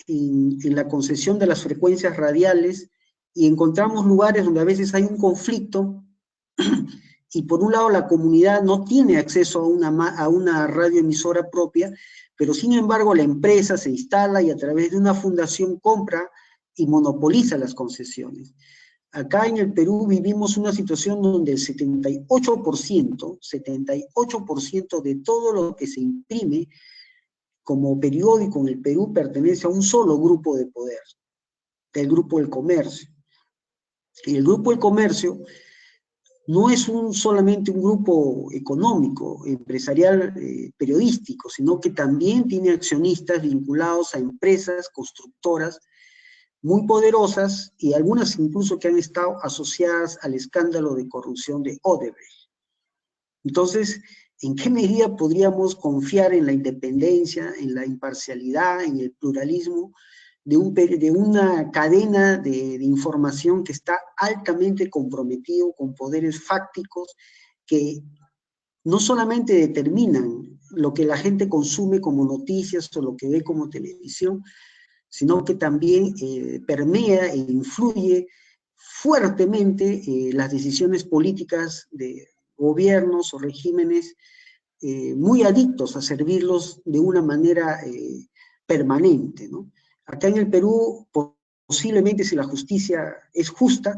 en la concesión de las frecuencias radiales, y encontramos lugares donde a veces hay un conflicto, y por un lado la comunidad no tiene acceso a una radioemisora propia, pero sin embargo la empresa se instala y a través de una fundación compra y monopoliza las concesiones. Acá en el Perú vivimos una situación donde el 78% de todo lo que se imprime como periódico en el Perú pertenece a un solo grupo de poder, el Grupo del Comercio. Y el Grupo del Comercio no es solamente un grupo económico, empresarial, periodístico, sino que también tiene accionistas vinculados a empresas constructoras muy poderosas, y algunas incluso que han estado asociadas al escándalo de corrupción de Odebrecht. Entonces, ¿En qué medida podríamos confiar en la independencia, en la imparcialidad, en el pluralismo de una cadena de información que está altamente comprometido con poderes fácticos que no solamente determinan lo que la gente consume como noticias o lo que ve como televisión, sino que también permea e influye fuertemente las decisiones políticas de gobiernos o regímenes muy adictos a servirlos de una manera permanente, ¿no? Acá en el Perú, posiblemente si la justicia es justa,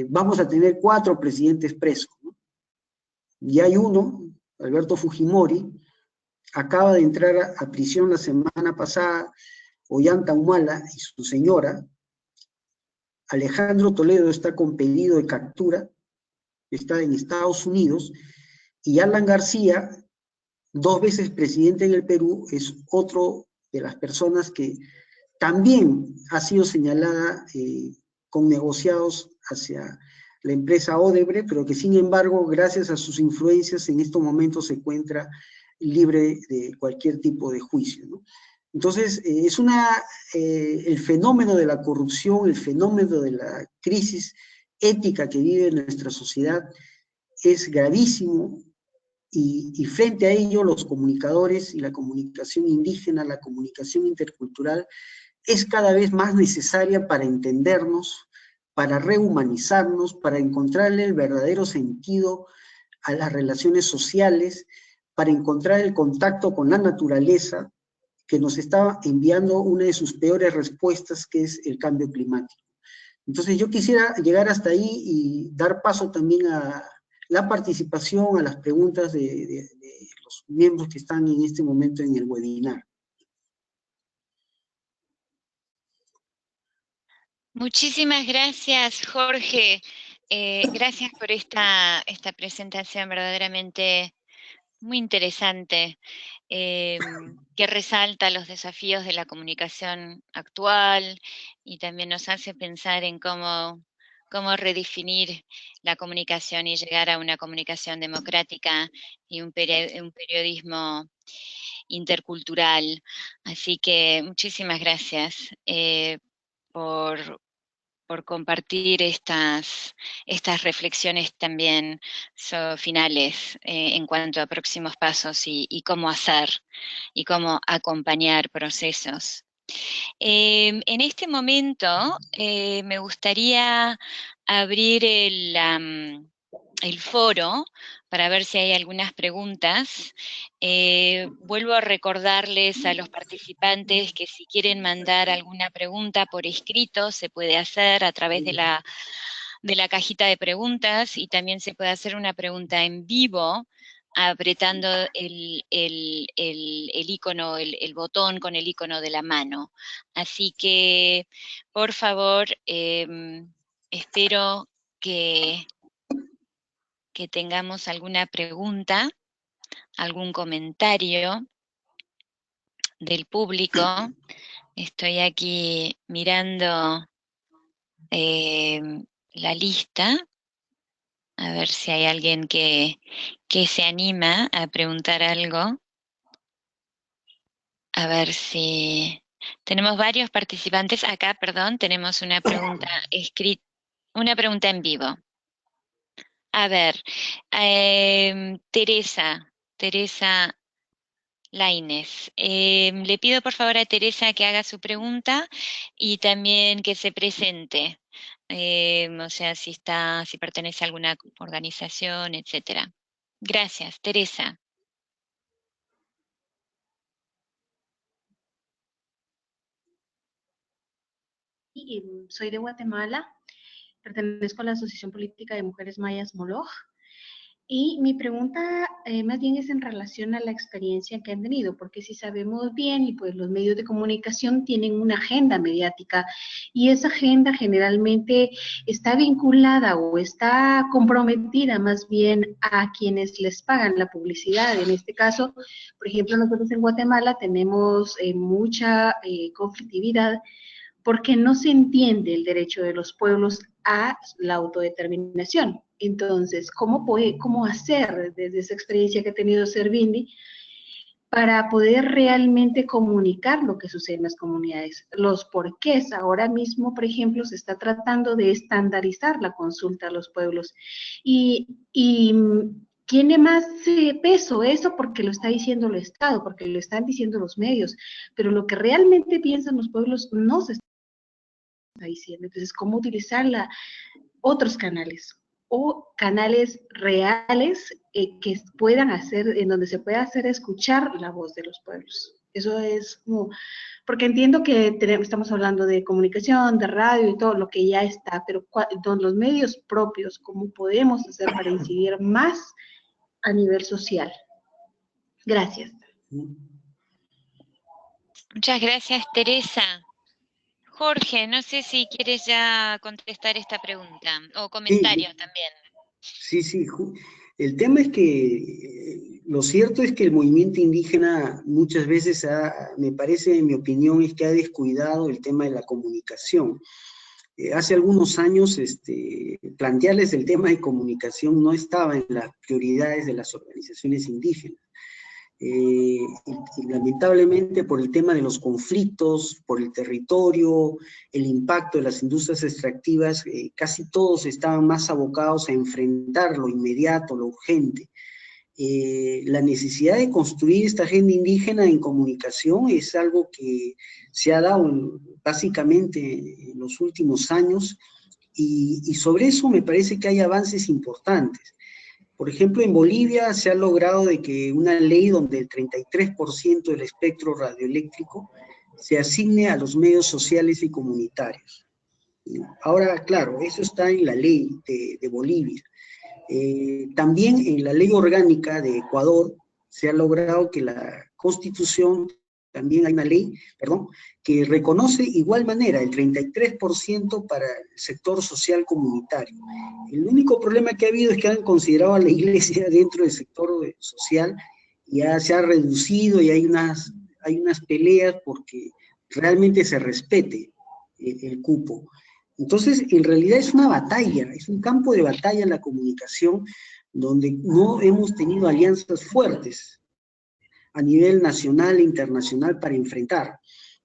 vamos a tener 4 presidentes presos, ¿no? Y hay uno, Alberto Fujimori, acaba de entrar a prisión la semana pasada, Ollanta Humala y su señora. Alejandro Toledo está con pedido de captura, está en Estados Unidos, y Alan García, 2 veces presidente en el Perú, es otro de las personas que también ha sido señalada con negociados hacia la empresa Odebrecht, pero que sin embargo, gracias a sus influencias, en estos momentos se encuentra libre de cualquier tipo de juicio, ¿no? Entonces, el fenómeno de la corrupción, el fenómeno de la crisis ética que vive nuestra sociedad es gravísimo, y frente a ello los comunicadores y la comunicación indígena, la comunicación intercultural, es cada vez más necesaria para entendernos, para rehumanizarnos, para encontrarle el verdadero sentido a las relaciones sociales, para encontrar el contacto con la naturaleza, que nos está enviando una de sus peores respuestas, que es el cambio climático. Entonces yo quisiera llegar hasta ahí y dar paso también a la participación, a las preguntas de los miembros que están en este momento en el webinar. Muchísimas gracias, Jorge. Gracias por esta presentación verdaderamente muy interesante, que resalta los desafíos de la comunicación actual y también nos hace pensar en cómo redefinir la comunicación y llegar a una comunicación democrática y un periodismo intercultural. Así que muchísimas gracias por compartir estas reflexiones también finales en cuanto a próximos pasos y cómo hacer y cómo acompañar procesos. En este momento me gustaría abrir el foro para ver si hay algunas preguntas. Vuelvo a recordarles a los participantes que si quieren mandar alguna pregunta por escrito, se puede hacer a través de la cajita de preguntas, y también se puede hacer una pregunta en vivo apretando el icono, el botón con el icono de la mano. Así que, por favor, espero que tengamos alguna pregunta, algún comentario del público. Estoy aquí mirando la lista, a ver si hay alguien que se anima a preguntar algo. A ver si... Tenemos varios participantes acá, perdón, tenemos una pregunta escrita, una pregunta en vivo. A ver, Teresa Lainez. Le pido por favor a Teresa que haga su pregunta y también que se presente. O sea, si pertenece a alguna organización, etcétera. Gracias, Teresa. Soy de Guatemala, pertenezco a la Asociación Política de Mujeres Mayas Moloch, y mi pregunta más bien es en relación a la experiencia que han tenido, porque si sabemos bien, y pues los medios de comunicación tienen una agenda mediática, y esa agenda generalmente está vinculada o está comprometida más bien a quienes les pagan la publicidad. En este caso, por ejemplo, nosotros en Guatemala tenemos mucha conflictividad porque no se entiende el derecho de los pueblos a la autodeterminación. Entonces, ¿cómo hacer desde esa experiencia que ha tenido Servindi para poder realmente comunicar lo que sucede en las comunidades? Los porqués. Ahora mismo, por ejemplo, se está tratando de estandarizar la consulta a los pueblos. Y tiene más peso eso porque lo está diciendo el Estado, porque lo están diciendo los medios, pero lo que realmente piensan los pueblos no se está diciendo. Entonces, ¿cómo utilizar otros canales o canales reales que puedan hacer, en donde se pueda hacer escuchar la voz de los pueblos? Eso es como, porque entiendo que estamos hablando de comunicación, de radio y todo lo que ya está, pero los medios propios, ¿cómo podemos hacer para incidir más a nivel social? Gracias. Muchas gracias, Teresa. Jorge, no sé si quieres ya contestar esta pregunta, o comentarios Sí, también. sí. El tema es que lo cierto es que el movimiento indígena muchas veces me parece, en mi opinión, es que ha descuidado el tema de la comunicación. Hace algunos años, plantearles el tema de comunicación no estaba en las prioridades de las organizaciones indígenas. Y lamentablemente por el tema de los conflictos, por el territorio, el impacto de las industrias extractivas, casi todos estaban más abocados a enfrentar lo inmediato, lo urgente. La necesidad de construir esta agenda indígena en comunicación es algo que se ha dado básicamente en los últimos años, y sobre eso me parece que hay avances importantes. Por ejemplo, en Bolivia se ha logrado de que una ley donde el 33% del espectro radioeléctrico se asigne a los medios sociales y comunitarios. Ahora, claro, eso está en la ley de Bolivia. También en la ley orgánica de Ecuador se ha logrado que la Constitución, también hay una ley, que reconoce igual manera el 33% para el sector social comunitario. El único problema que ha habido es que han considerado a la iglesia dentro del sector social, y ya se ha reducido, y hay unas peleas porque realmente se respete el cupo. Entonces, en realidad es una batalla, es un campo de batalla en la comunicación, donde no hemos tenido alianzas fuertes a nivel nacional e internacional para enfrentar.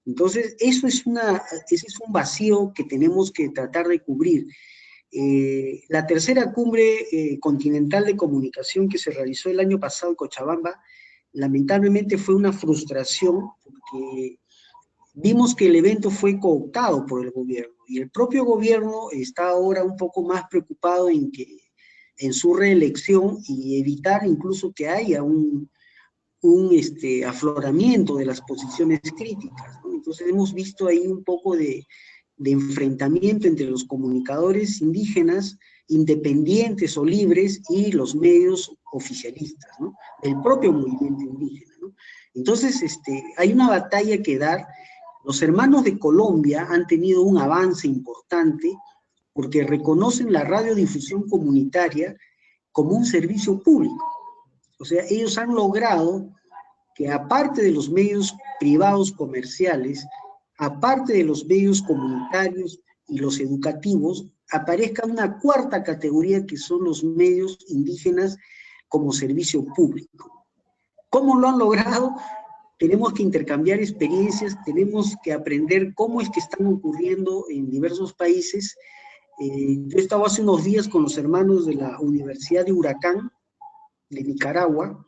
Entonces, ese es un vacío que tenemos que tratar de cubrir. La tercera cumbre continental de comunicación que se realizó el año pasado en Cochabamba, lamentablemente fue una frustración, porque vimos que el evento fue cooptado por el gobierno, y el propio gobierno está ahora un poco más preocupado en su reelección, y evitar incluso que haya un afloramiento de las posiciones críticas, ¿no? Entonces hemos visto ahí un poco de enfrentamiento entre los comunicadores indígenas, independientes o libres, y los medios oficialistas, ¿no?, del propio movimiento indígena, ¿no? Entonces, hay una batalla que dar. Los hermanos de Colombia han tenido un avance importante porque reconocen la radiodifusión comunitaria como un servicio público. O sea, ellos han logrado que, aparte de los medios privados comerciales, aparte de los medios comunitarios y los educativos, aparezca una cuarta categoría, que son los medios indígenas como servicio público. ¿Cómo lo han logrado? Tenemos que intercambiar experiencias, tenemos que aprender cómo es que están ocurriendo en diversos países. Yo estaba hace unos días con los hermanos de la Universidad de Huracán, de Nicaragua,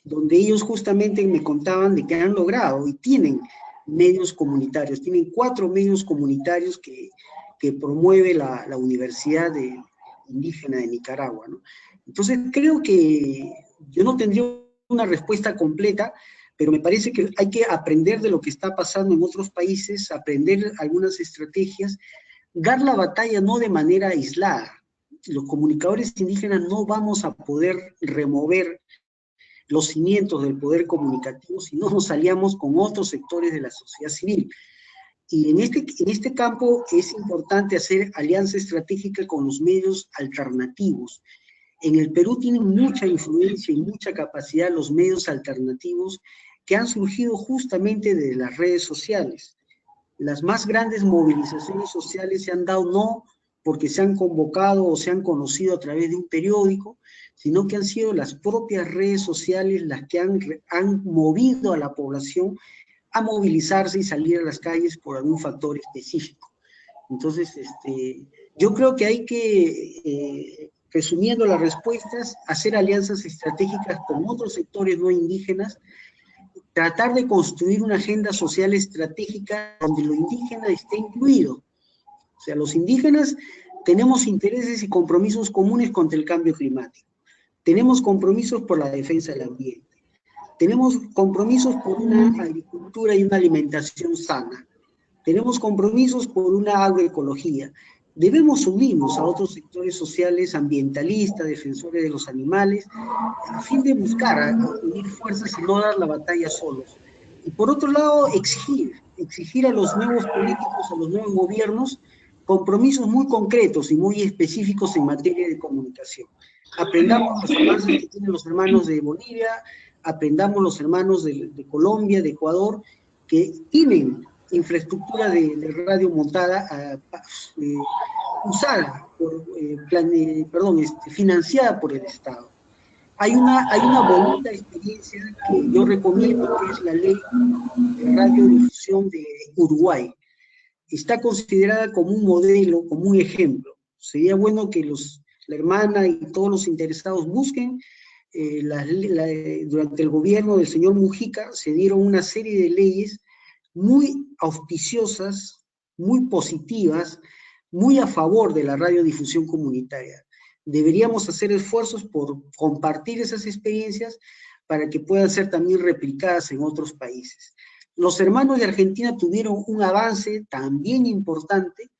donde ellos justamente me contaban de que han logrado y tienen medios comunitarios, tienen 4 medios comunitarios que promueve la Universidad Indígena de Nicaragua, ¿no? Entonces creo que yo no tendría una respuesta completa, pero me parece que hay que aprender de lo que está pasando en otros países, aprender algunas estrategias, dar la batalla no de manera aislada. Los comunicadores indígenas no vamos a poder remover los cimientos del poder comunicativo si no nos aliamos con otros sectores de la sociedad civil. Y en este campo es importante hacer alianza estratégica con los medios alternativos. En el Perú tienen mucha influencia y mucha capacidad los medios alternativos, que han surgido justamente de las redes sociales. Las más grandes movilizaciones sociales se han dado no porque se han convocado o se han conocido a través de un periódico, sino que han sido las propias redes sociales las que han movido a la población a movilizarse y salir a las calles por algún factor específico. Entonces, yo creo que hay que, resumiendo las respuestas, hacer alianzas estratégicas con otros sectores no indígenas, tratar de construir una agenda social estratégica donde lo indígena esté incluido. O sea, los indígenas tenemos intereses y compromisos comunes contra el cambio climático. Tenemos compromisos por la defensa del ambiente. Tenemos compromisos por una agricultura y una alimentación sana. Tenemos compromisos por una agroecología. Debemos unirnos a otros sectores sociales, ambientalistas, defensores de los animales, a fin de buscar unir fuerzas y no dar la batalla solos. Y por otro lado, exigir a los nuevos políticos, a los nuevos gobiernos, compromisos muy concretos y muy específicos en materia de comunicación. Aprendamos los avances que tienen los hermanos de Bolivia, aprendamos los hermanos de Colombia, de Ecuador, que tienen infraestructura de radio montada, usada, financiada por el Estado. Hay una bonita experiencia que yo recomiendo, que es la ley de radiodifusión de Uruguay. Está considerada como un modelo, como un ejemplo. Sería bueno que la hermana y todos los interesados busquen. Durante el gobierno del señor Mujica se dieron una serie de leyes muy auspiciosas, muy positivas, muy a favor de la radiodifusión comunitaria. Deberíamos hacer esfuerzos por compartir esas experiencias para que puedan ser también replicadas en otros países. Los hermanos de Argentina tuvieron un avance también importante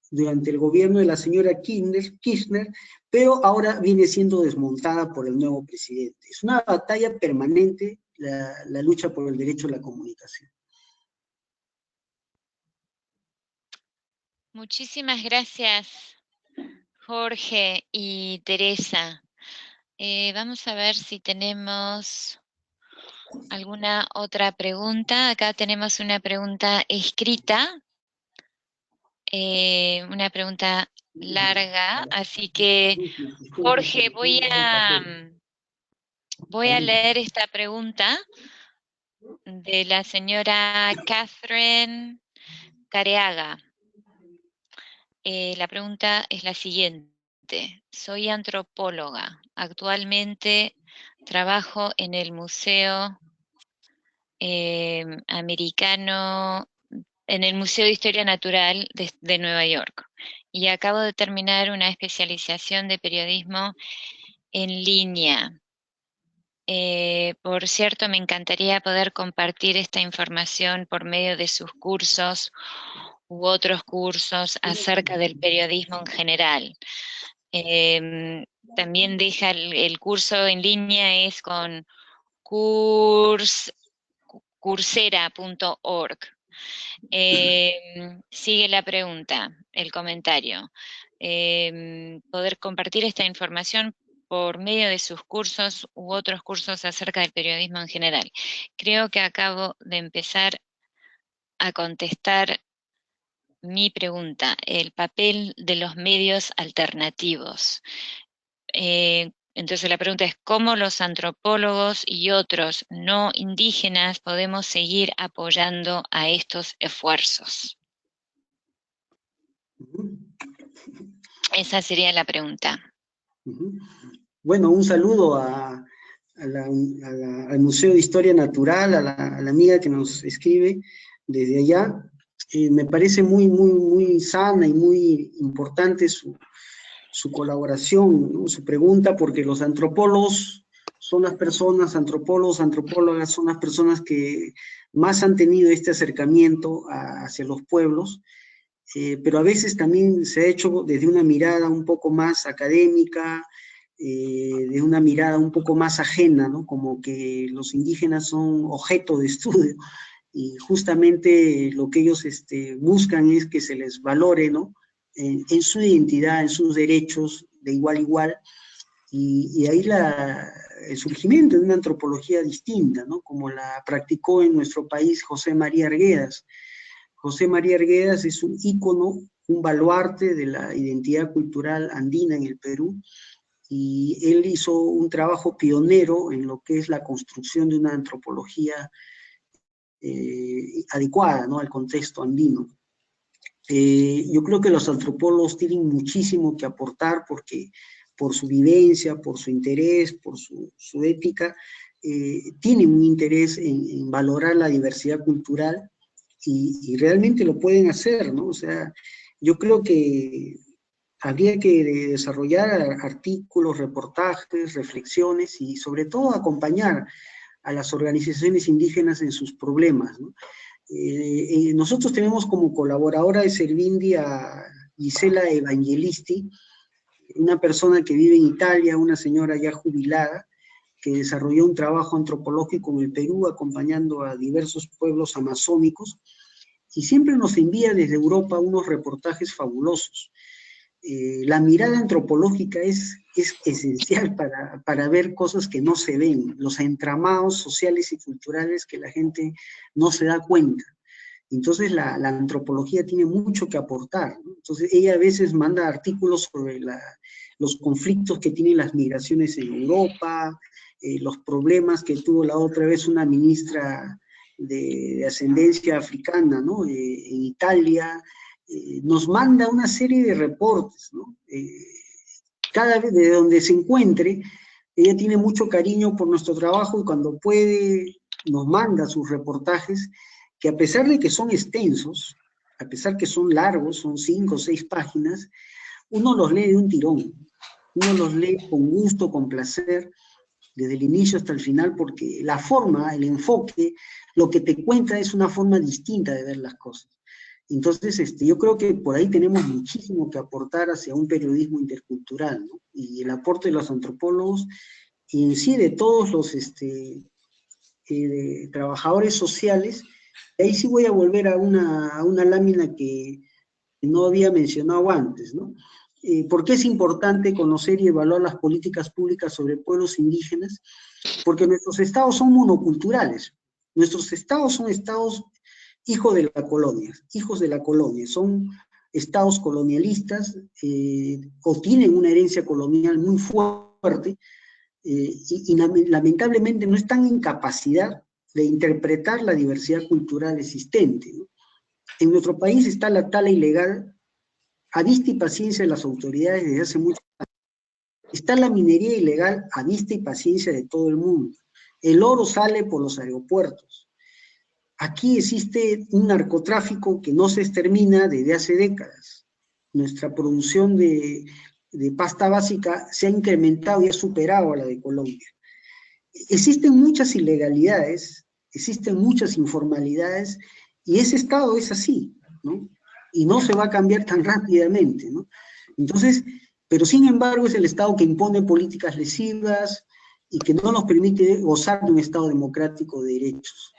durante el gobierno de la señora Kirchner, pero ahora viene siendo desmontada por el nuevo presidente. Es una batalla permanente la lucha por el derecho a la comunicación. Muchísimas gracias, Jorge y Teresa. Vamos a ver si tenemos alguna otra pregunta. Acá tenemos una pregunta escrita, una pregunta larga, así que, Jorge, voy a leer esta pregunta de la señora Catherine Careaga. La pregunta es la siguiente. Soy antropóloga. Actualmente trabajo en el Museo Americano, en el Museo de Historia Natural de Nueva York. Y acabo de terminar una especialización de periodismo en línea. Por cierto, me encantaría poder compartir esta información por medio de sus cursos u otros cursos acerca del periodismo en general. También deja el curso en línea es con coursera.org. Sigue la pregunta, el comentario. Poder compartir esta información por medio de sus cursos u otros cursos acerca del periodismo en general. Creo que acabo de empezar a contestar mi pregunta, el papel de los medios alternativos. Entonces la pregunta es, ¿cómo los antropólogos y otros no indígenas podemos seguir apoyando a estos esfuerzos? Esa sería la pregunta. Bueno, un saludo al Museo de Historia Natural, a la amiga que nos escribe desde allá. Me parece muy, muy, muy sana y muy importante su colaboración, ¿no? Su pregunta, porque los antropólogos son las personas, antropólogos, antropólogas, son las personas que más han tenido este acercamiento hacia los pueblos, pero a veces también se ha hecho desde una mirada un poco más académica, de una mirada un poco más ajena, ¿no? Como que los indígenas son objeto de estudio, y justamente lo que ellos buscan es que se les valore, ¿no? En su identidad, en sus derechos, de igual a igual, y ahí el surgimiento de una antropología distinta, ¿no? Como la practicó en nuestro país José María Arguedas. José María Arguedas es un ícono, un baluarte de la identidad cultural andina en el Perú, y él hizo un trabajo pionero en lo que es la construcción de una antropología adecuada, ¿no?, al contexto andino. Yo creo que los antropólogos tienen muchísimo que aportar porque por su vivencia, por su interés, por su ética, tienen un interés en valorar la diversidad cultural y realmente lo pueden hacer, ¿no? O sea, yo creo que habría que desarrollar artículos, reportajes, reflexiones y sobre todo acompañar a las organizaciones indígenas en sus problemas, ¿no? Nosotros tenemos como colaboradora de Servindi a Gisela Evangelisti, una persona que vive en Italia, una señora ya jubilada, que desarrolló un trabajo antropológico en el Perú acompañando a diversos pueblos amazónicos, y siempre nos envía desde Europa unos reportajes fabulosos. La mirada antropológica es esencial para ver cosas que no se ven, los entramados sociales y culturales que la gente no se da cuenta. Entonces la antropología tiene mucho que aportar, ¿no? Entonces ella a veces manda artículos sobre los conflictos que tienen las migraciones en Europa, los problemas que tuvo la otra vez una ministra de ascendencia africana, ¿no?, en Italia. Nos manda una serie de reportes, ¿no? Cada vez de donde se encuentre, ella tiene mucho cariño por nuestro trabajo y cuando puede nos manda sus reportajes, que a pesar de que son extensos, a pesar que son largos, son 5 o 6 páginas, uno los lee de un tirón, uno los lee con gusto, con placer, desde el inicio hasta el final, porque la forma, el enfoque, lo que te cuenta es una forma distinta de ver las cosas. Entonces, yo creo que por ahí tenemos muchísimo que aportar hacia un periodismo intercultural, ¿no? Y el aporte de los antropólogos y en sí de todos los trabajadores sociales. Ahí sí voy a volver a una lámina que no había mencionado antes, ¿no? ¿Por qué es importante conocer y evaluar las políticas públicas sobre pueblos indígenas? Porque nuestros estados son monoculturales. Nuestros estados son estados hijos de la colonia, son estados colonialistas, o tienen una herencia colonial muy fuerte, y lamentablemente no están en capacidad de interpretar la diversidad cultural existente, ¿no? En nuestro país está la tala ilegal a vista y paciencia de las autoridades desde hace mucho tiempo. Está la minería ilegal a vista y paciencia de todo el mundo. El oro sale por los aeropuertos. Aquí existe un narcotráfico que no se extermina desde hace décadas. Nuestra producción de pasta básica se ha incrementado y ha superado a la de Colombia. Existen muchas ilegalidades, existen muchas informalidades, y ese Estado es así, ¿no? Y no se va a cambiar tan rápidamente, ¿no? Entonces, pero sin embargo es el Estado que impone políticas lesivas y que no nos permite gozar de un Estado democrático de derechos.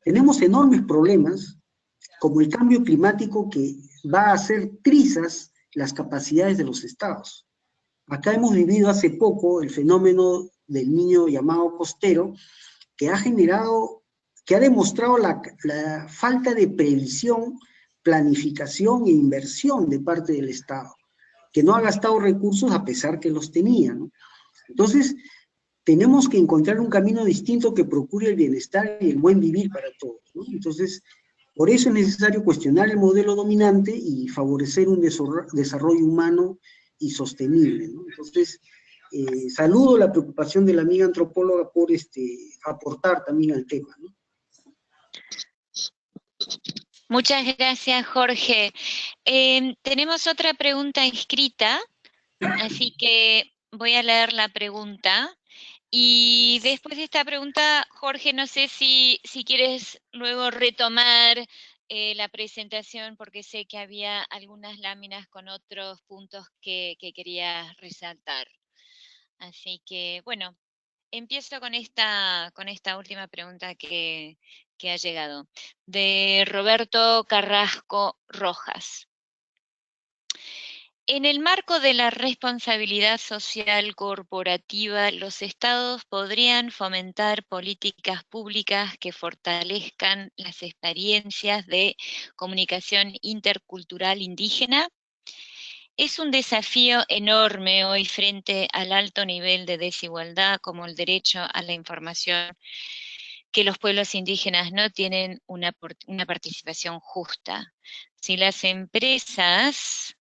Tenemos enormes problemas, como el cambio climático que va a hacer trizas las capacidades de los Estados. Acá hemos vivido hace poco el fenómeno del niño llamado costero, que ha generado, que ha demostrado la falta de previsión, planificación e inversión de parte del Estado, que no ha gastado recursos a pesar que los tenía, ¿no? Entonces, tenemos que encontrar un camino distinto que procure el bienestar y el buen vivir para todos, ¿no? Entonces, por eso es necesario cuestionar el modelo dominante y favorecer un desarrollo humano y sostenible, ¿no? Entonces, saludo la preocupación de la amiga antropóloga por aportar también al tema, ¿no? Muchas gracias, Jorge. Tenemos otra pregunta escrita, así que voy a leer la pregunta. Y después de esta pregunta, Jorge, no sé si quieres luego retomar la presentación, porque sé que había algunas láminas con otros puntos que querías resaltar. Así que, bueno, empiezo con esta última pregunta que ha llegado, de Roberto Carrasco Rojas. En el marco de la responsabilidad social corporativa, los estados podrían fomentar políticas públicas que fortalezcan las experiencias de comunicación intercultural indígena. Es un desafío enorme hoy frente al alto nivel de desigualdad como el derecho a la información, que los pueblos indígenas no tienen una participación justa. Si las empresas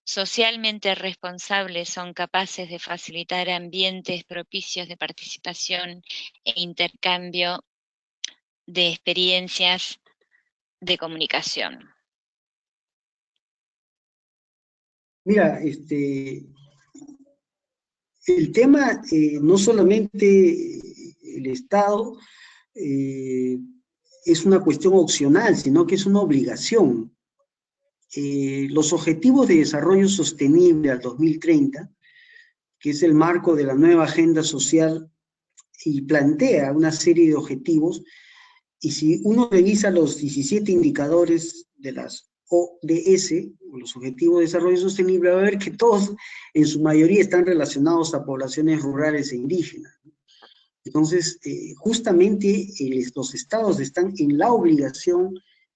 socialmente responsables son capaces de facilitar ambientes propicios de participación e intercambio de experiencias de comunicación. Mira, el tema no solamente el Estado es una cuestión opcional, sino que es una obligación. Los Objetivos de Desarrollo Sostenible al 2030, que es el marco de la nueva agenda social y plantea una serie de objetivos, y si uno revisa los 17 indicadores de las ODS, o los Objetivos de Desarrollo Sostenible, va a ver que todos, en su mayoría, están relacionados a poblaciones rurales e indígenas. Entonces, justamente los estados están en la obligación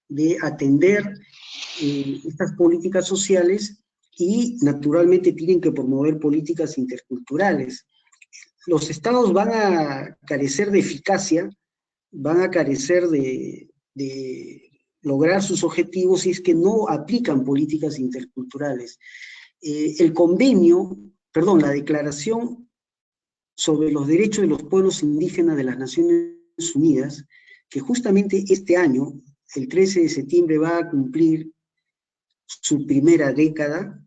de atender estas políticas sociales y, naturalmente, tienen que promover políticas interculturales. Los estados van a carecer de eficacia, van a carecer de lograr sus objetivos si es que no aplican políticas interculturales. La Declaración sobre los Derechos de los Pueblos Indígenas de las Naciones Unidas, que justamente este año, el 13 de septiembre, va a cumplir su primera década,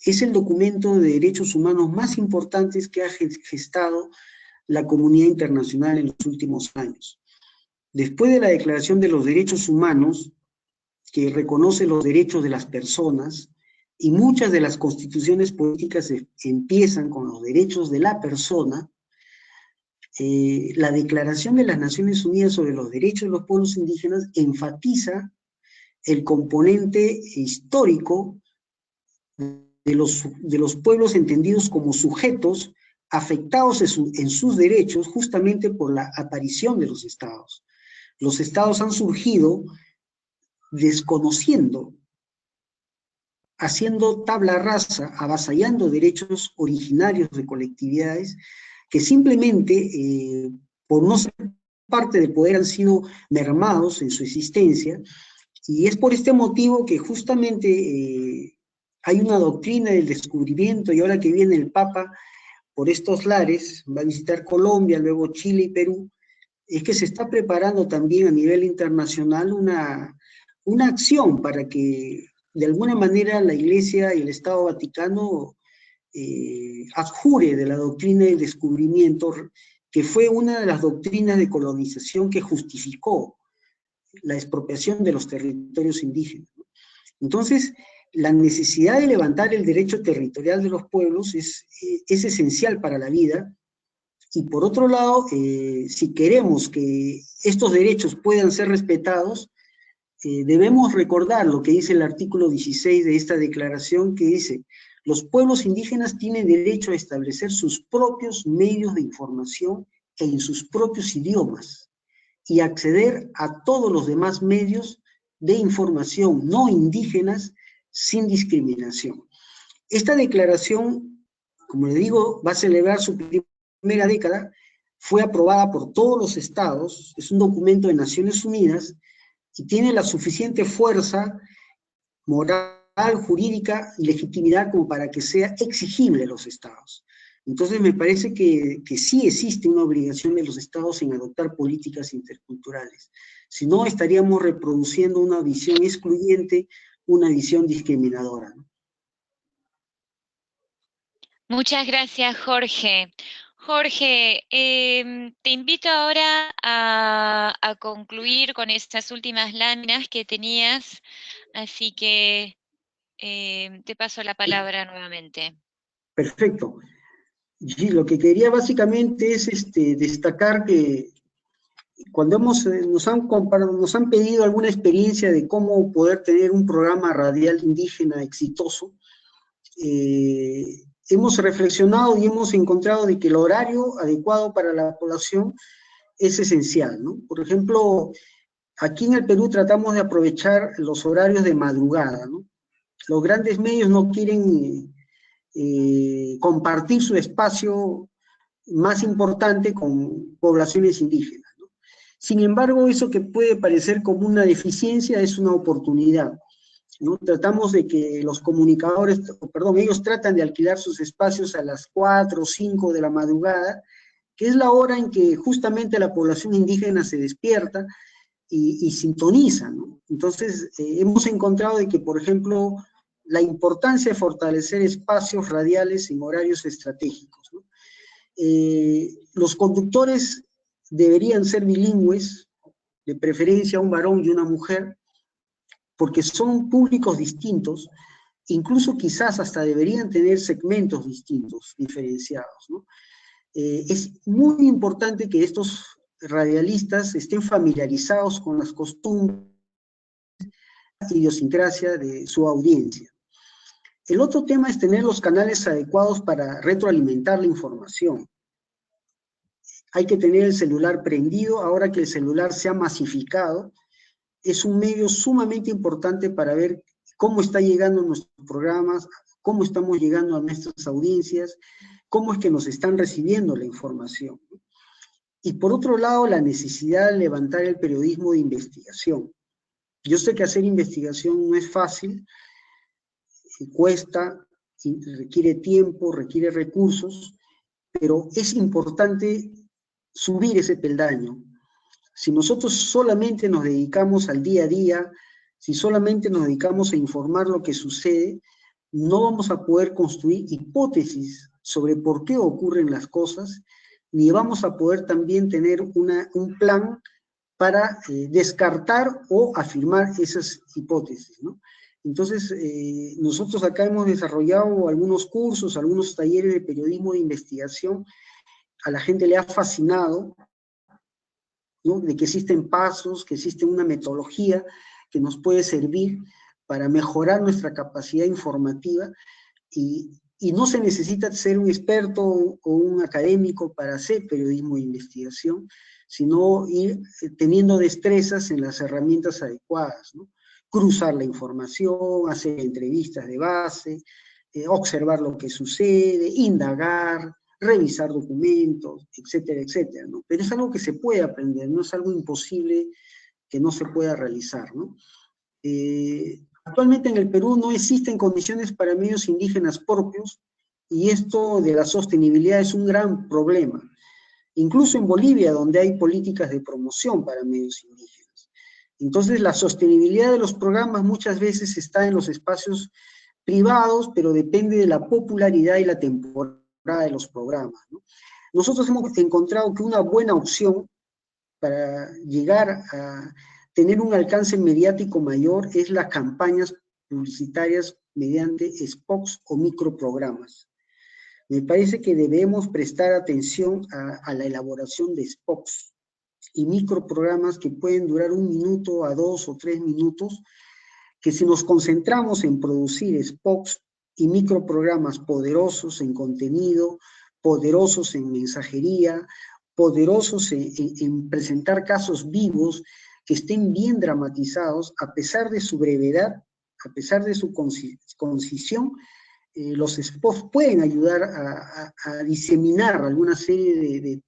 es el documento de derechos humanos más importante que ha gestado la comunidad internacional en los últimos años. Después de la Declaración de los Derechos Humanos, que reconoce los derechos de las personas, y muchas de las constituciones políticas empiezan con los derechos de la persona, la Declaración de las Naciones Unidas sobre los Derechos de los Pueblos Indígenas enfatiza el componente histórico de los pueblos entendidos como sujetos afectados en sus derechos justamente por la aparición de los estados. Los estados han surgido desconociendo, haciendo tabla rasa, avasallando derechos originarios de colectividades que simplemente, por no ser parte del poder, han sido mermados en su existencia, y es por este motivo que justamente hay una doctrina del descubrimiento, y ahora que viene el Papa por estos lares, va a visitar Colombia, luego Chile y Perú, es que se está preparando también a nivel internacional una acción para que de alguna manera la Iglesia y el Estado Vaticano adjure de la doctrina del descubrimiento, que fue una de las doctrinas de colonización que justificó la expropiación de los territorios indígenas. Entonces, la necesidad de levantar el derecho territorial de los pueblos es esencial para la vida, y por otro lado, si queremos que estos derechos puedan ser respetados, debemos recordar lo que dice el artículo 16 de esta declaración, que dice: los pueblos indígenas tienen derecho a establecer sus propios medios de información en sus propios idiomas, y acceder a todos los demás medios de información no indígenas sin discriminación. Esta declaración, como le digo, va a celebrar su primera década, fue aprobada por todos los estados, es un documento de Naciones Unidas, y tiene la suficiente fuerza moral, jurídica y legitimidad como para que sea exigible a los estados. Entonces me parece que sí existe una obligación de los estados en adoptar políticas interculturales. Si no, estaríamos reproduciendo una visión excluyente, una visión discriminadora, ¿no? Muchas gracias, Jorge. Jorge, te invito ahora a concluir con estas últimas láminas que tenías, así que te paso la palabra nuevamente. Perfecto. Y lo que quería básicamente es destacar que cuando nos han pedido alguna experiencia de cómo poder tener un programa radial indígena exitoso, hemos reflexionado y hemos encontrado de que el horario adecuado para la población es esencial, ¿no? Por ejemplo, aquí en el Perú tratamos de aprovechar los horarios de madrugada, ¿no? Los grandes medios no quieren compartir su espacio más importante con poblaciones indígenas, ¿no? Sin embargo, eso que puede parecer como una deficiencia es una oportunidad, ¿no? Tratamos de que los comunicadores, perdón, ellos tratan de alquilar sus espacios a las 4 o 5 de la madrugada, que es la hora en que justamente la población indígena se despierta y sintoniza, ¿no? Entonces, hemos encontrado de que, por ejemplo, la importancia de fortalecer espacios radiales en horarios estratégicos, ¿no? Los conductores deberían ser bilingües, de preferencia un varón y una mujer, porque son públicos distintos, incluso quizás hasta deberían tener segmentos distintos, diferenciados, ¿no? Es muy importante que estos radialistas estén familiarizados con las costumbres y idiosincrasia de su audiencia. El otro tema es tener los canales adecuados para retroalimentar la información. Hay que tener el celular prendido, ahora que el celular se ha masificado, es un medio sumamente importante para ver cómo está llegando nuestros programas, cómo estamos llegando a nuestras audiencias, cómo es que nos están recibiendo la información. Y por otro lado, la necesidad de levantar el periodismo de investigación. Yo sé que hacer investigación no es fácil, cuesta, requiere tiempo, requiere recursos, pero es importante subir ese peldaño. Si nosotros solamente nos dedicamos al día a día, si solamente nos dedicamos a informar lo que sucede, no vamos a poder construir hipótesis sobre por qué ocurren las cosas, ni vamos a poder también tener un plan para descartar o afirmar esas hipótesis, ¿no? Entonces, nosotros acá hemos desarrollado algunos cursos, algunos talleres de periodismo de investigación. A la gente le ha fascinado, ¿no? De que existen pasos, que existe una metodología que nos puede servir para mejorar nuestra capacidad informativa y no se necesita ser un experto o un académico para hacer periodismo de investigación, sino ir teniendo destrezas en las herramientas adecuadas, ¿no? Cruzar la información, hacer entrevistas de base, observar lo que sucede, indagar, revisar documentos, etcétera, etcétera, ¿no? Pero es algo que se puede aprender, no es algo imposible que no se pueda realizar, ¿no? Actualmente en el Perú no existen condiciones para medios indígenas propios y esto de la sostenibilidad es un gran problema. Incluso en Bolivia, donde hay políticas de promoción para medios indígenas. Entonces, la sostenibilidad de los programas muchas veces está en los espacios privados, pero depende de la popularidad y la temporada de los programas, ¿no? Nosotros hemos encontrado que una buena opción para llegar a tener un alcance mediático mayor es las campañas publicitarias mediante spots o microprogramas. Me parece que debemos prestar atención a la elaboración de spots y microprogramas que pueden durar 1 minuto a 2 o 3 minutos, que si nos concentramos en producir spots y microprogramas poderosos en contenido, poderosos en mensajería, poderosos en presentar casos vivos que estén bien dramatizados, a pesar de su brevedad, a pesar de su concisión, los spots pueden ayudar a diseminar alguna serie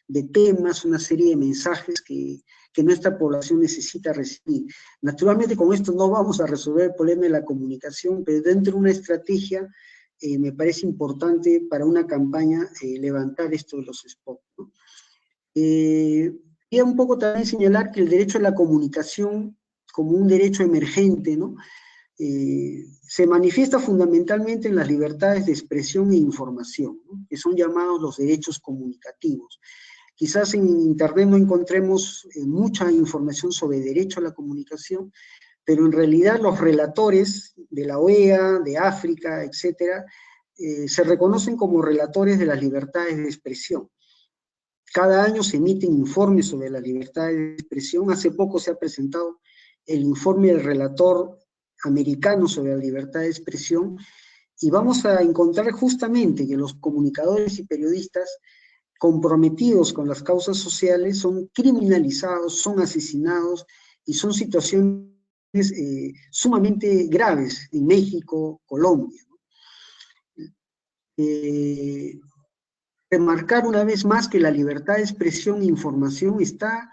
de temas, una serie de mensajes que nuestra población necesita recibir. Naturalmente con esto no vamos a resolver el problema de la comunicación, pero dentro de una estrategia me parece importante para una campaña levantar esto de los spots, ¿no? Quería un poco también señalar que el derecho a la comunicación como un derecho emergente, ¿no? Se manifiesta fundamentalmente en las libertades de expresión e información, ¿no? Que son llamados los derechos comunicativos. Quizás en Internet no encontremos mucha información sobre derecho a la comunicación, pero en realidad los relatores de la OEA, de África, etcétera, se reconocen como relatores de las libertades de expresión. Cada año se emiten informes sobre la libertad de expresión. Hace poco se ha presentado el informe del relator americano sobre la libertad de expresión, Y vamos a encontrar justamente que los comunicadores y periodistas comprometidos con las causas sociales son criminalizados, son asesinados y son situaciones sumamente graves en México, Colombia. Remarcar una vez más que la libertad de expresión e información está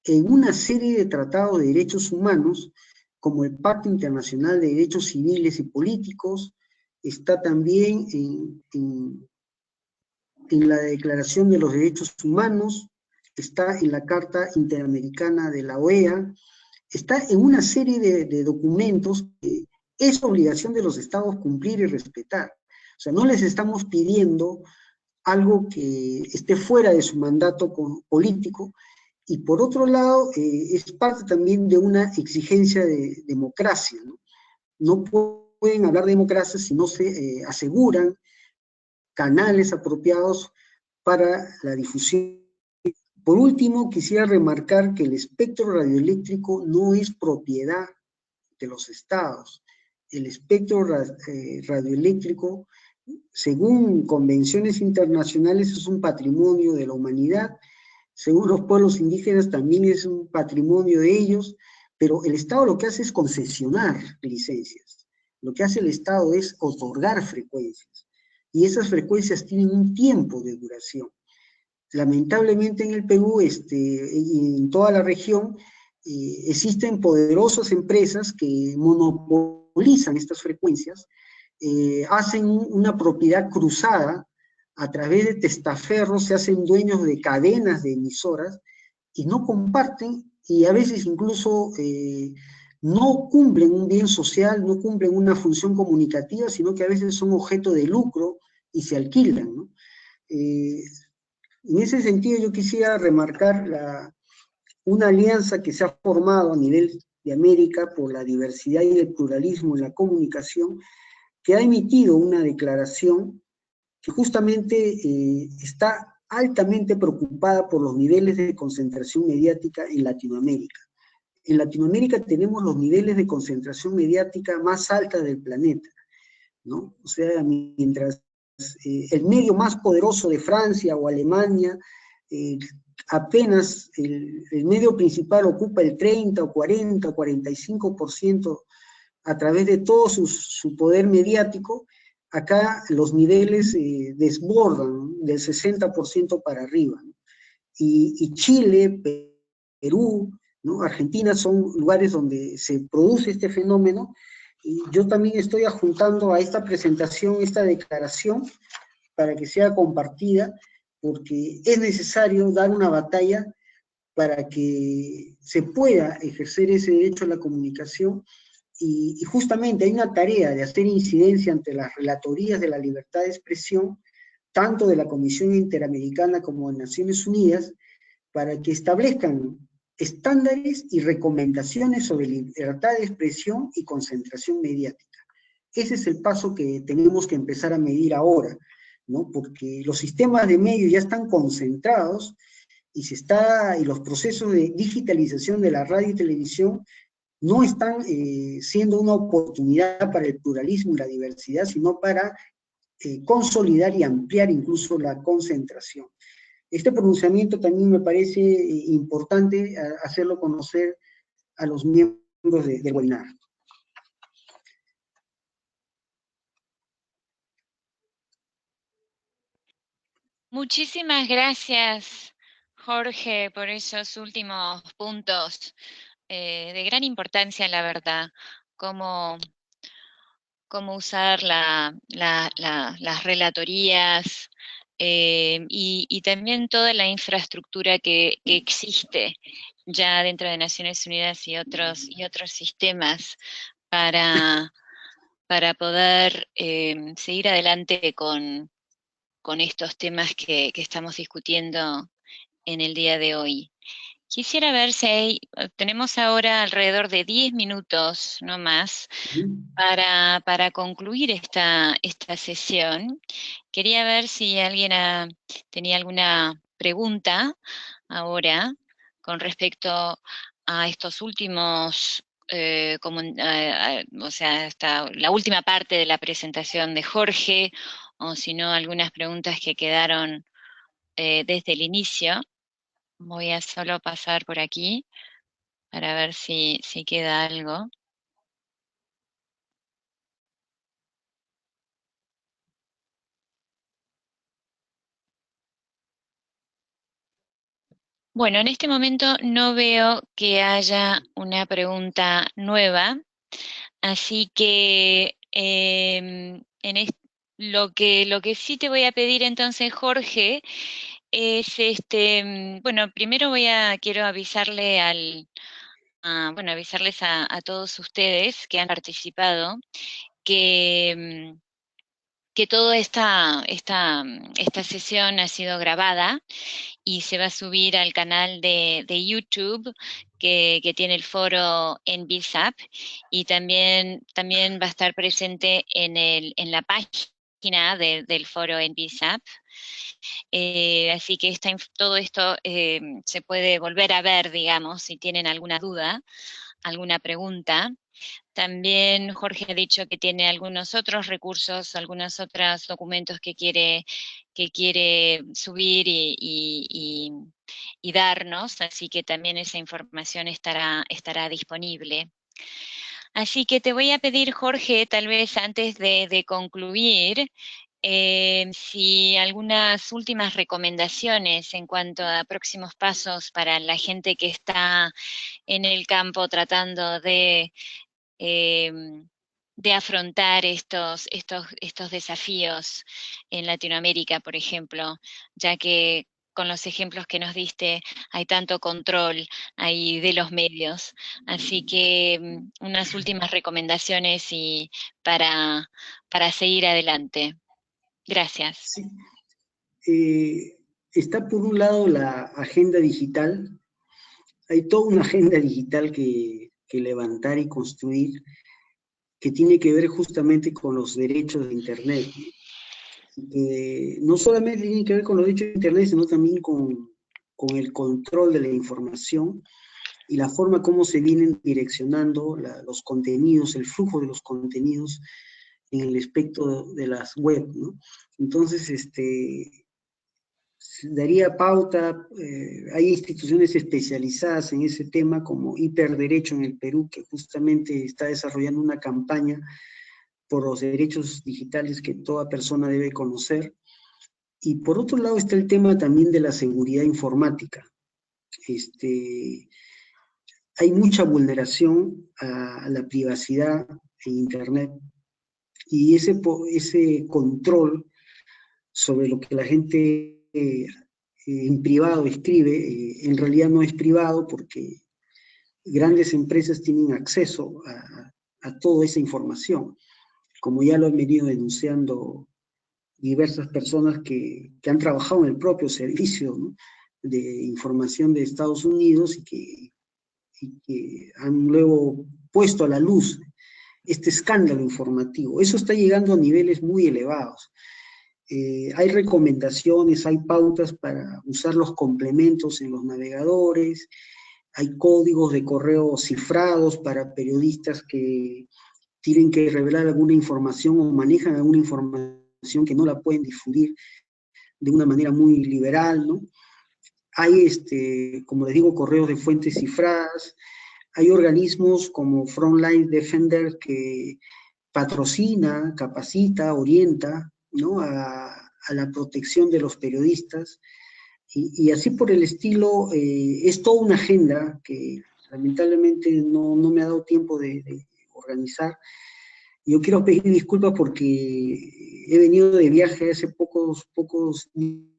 en una serie de tratados de derechos humanos, como el Pacto Internacional de Derechos Civiles y Políticos, está también en la Declaración de los Derechos Humanos, está en la Carta Interamericana de la OEA, está en una serie de documentos que es obligación de los estados cumplir y respetar. O sea, no les estamos pidiendo algo que esté fuera de su mandato político, y por otro lado, es parte también de una exigencia de democracia, ¿no? No pueden hablar de democracia si no se aseguran canales apropiados para la difusión. Por último, quisiera remarcar que el espectro radioeléctrico no es propiedad de los estados. El espectro radioeléctrico, según convenciones internacionales, es un patrimonio de la humanidad. Según los pueblos indígenas, también es un patrimonio de ellos, pero el Estado lo que hace es concesionar licencias. Lo que hace el Estado es otorgar frecuencias, y esas frecuencias tienen un tiempo de duración. Lamentablemente en el Perú y en toda la región existen poderosas empresas que monopolizan estas frecuencias, hacen una propiedad cruzada, a través de testaferros se hacen dueños de cadenas de emisoras y no comparten, y a veces incluso no cumplen un bien social, no cumplen una función comunicativa, sino que a veces son objeto de lucro y se alquilan, ¿no? En ese sentido yo quisiera remarcar una alianza que se ha formado a nivel de América por la diversidad y el pluralismo en la comunicación, que ha emitido una declaración que justamente está altamente preocupada por los niveles de concentración mediática en Latinoamérica. En Latinoamérica tenemos los niveles de concentración mediática más alta del planeta, ¿no? O sea, mientras el medio más poderoso de Francia o Alemania, apenas el medio principal ocupa el 30 o 40 o 45% a través de todo su poder mediático. Acá los niveles desbordan, ¿no?, del 60% para arriba, ¿no? Y Chile, Perú, ¿no?, Argentina son lugares donde se produce este fenómeno, y yo también estoy adjuntando a esta presentación esta declaración para que sea compartida, porque es necesario dar una batalla para que se pueda ejercer ese derecho a la comunicación, y justamente hay una tarea de hacer incidencia ante las relatorías de la libertad de expresión, tanto de la Comisión Interamericana como de Naciones Unidas, para que establezcan estándares y recomendaciones sobre libertad de expresión y concentración mediática. Ese es el paso que tenemos que empezar a medir ahora, ¿no? Porque los sistemas de medios ya están concentrados, y los procesos de digitalización de la radio y televisión no están siendo una oportunidad para el pluralismo y la diversidad, sino para consolidar y ampliar incluso la concentración. Este pronunciamiento también me parece importante hacerlo conocer a los miembros del webinar. Muchísimas gracias, Jorge, por esos últimos puntos de gran importancia, la verdad. Cómo usar las relatorías y también toda la infraestructura que existe ya dentro de Naciones Unidas y otros sistemas para poder seguir adelante con estos temas que estamos discutiendo en el día de hoy. Quisiera ver si tenemos ahora alrededor de 10 minutos, no más, para concluir esta sesión. Quería ver si alguien tenía alguna pregunta ahora con respecto a estos últimos o sea, hasta la última parte de la presentación de Jorge, o si no, algunas preguntas que quedaron desde el inicio. Voy a solo pasar por aquí para ver si queda algo. Bueno, en este momento no veo que haya una pregunta nueva, así que lo que sí te voy a pedir entonces, Jorge, es bueno, primero quiero avisarle avisarles a todos ustedes que han participado que, que toda esta sesión ha sido grabada y se va a subir al canal de YouTube que tiene el foro en BISAP, y también va a estar presente en la página del foro en BISAP. Así que todo esto se puede volver a ver, digamos, si tienen alguna duda, alguna pregunta. También Jorge ha dicho que tiene algunos otros recursos, algunos otros documentos que quiere subir y darnos, así que también esa información estará disponible. Así que te voy a pedir, Jorge, tal vez antes de concluir, si algunas últimas recomendaciones en cuanto a próximos pasos para la gente que está en el campo tratando de afrontar estos desafíos en Latinoamérica, por ejemplo, ya que con los ejemplos que nos diste hay tanto control ahí de los medios. Así que unas últimas recomendaciones para seguir adelante. Gracias. Sí. Está por un lado la agenda digital. Hay toda una agenda digital que levantar y construir, que tiene que ver justamente con los derechos de Internet. No solamente tiene que ver con los derechos de Internet, sino también con el control de la información y la forma como se vienen direccionando los contenidos, el flujo de los contenidos en el espectro de las web, ¿no? Entonces, daría pauta, hay instituciones especializadas en ese tema como Hiperderecho en el Perú, que justamente está desarrollando una campaña por los derechos digitales que toda persona debe conocer. Y por otro lado está el tema también de la seguridad informática. Hay mucha vulneración a la privacidad en Internet, y ese control sobre lo que la gente en privado escribe, en realidad no es privado, porque grandes empresas tienen acceso a toda esa información, como ya lo han venido denunciando diversas personas que han trabajado en el propio servicio, ¿no?, de información de Estados Unidos, y que han luego puesto a la luz este escándalo informativo. Eso está llegando a niveles muy elevados. Hay recomendaciones, hay pautas para usar los complementos en los navegadores, hay códigos de correo cifrados para periodistas que tienen que revelar alguna información o manejan alguna información que no la pueden difundir de una manera muy liberal, ¿no? Hay, como les digo, correos de fuentes cifradas. Hay organismos como Frontline Defender que patrocina, capacita, orienta, ¿no?, a la protección de los periodistas, y así por el estilo. Es toda una agenda que lamentablemente no me ha dado tiempo de organizar. Yo quiero pedir disculpas porque he venido de viaje hace pocos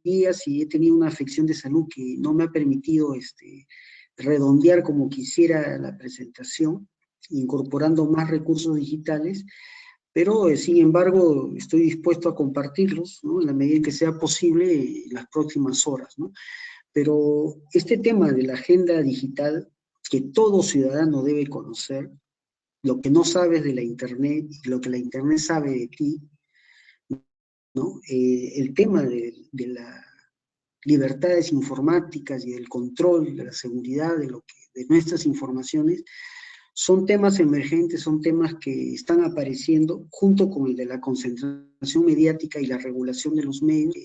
días y he tenido una afección de salud que no me ha permitido redondear como quisiera la presentación, incorporando más recursos digitales, pero sin embargo estoy dispuesto a compartirlos, ¿no?, en la medida en que sea posible en las próximas horas, ¿no? Pero este tema de la agenda digital, que todo ciudadano debe conocer, lo que no sabes de la Internet y lo que la Internet sabe de ti, ¿no? El tema de las libertades informáticas y el control de la seguridad de nuestras informaciones son temas emergentes, son temas que están apareciendo junto con el de la concentración mediática y la regulación de los medios,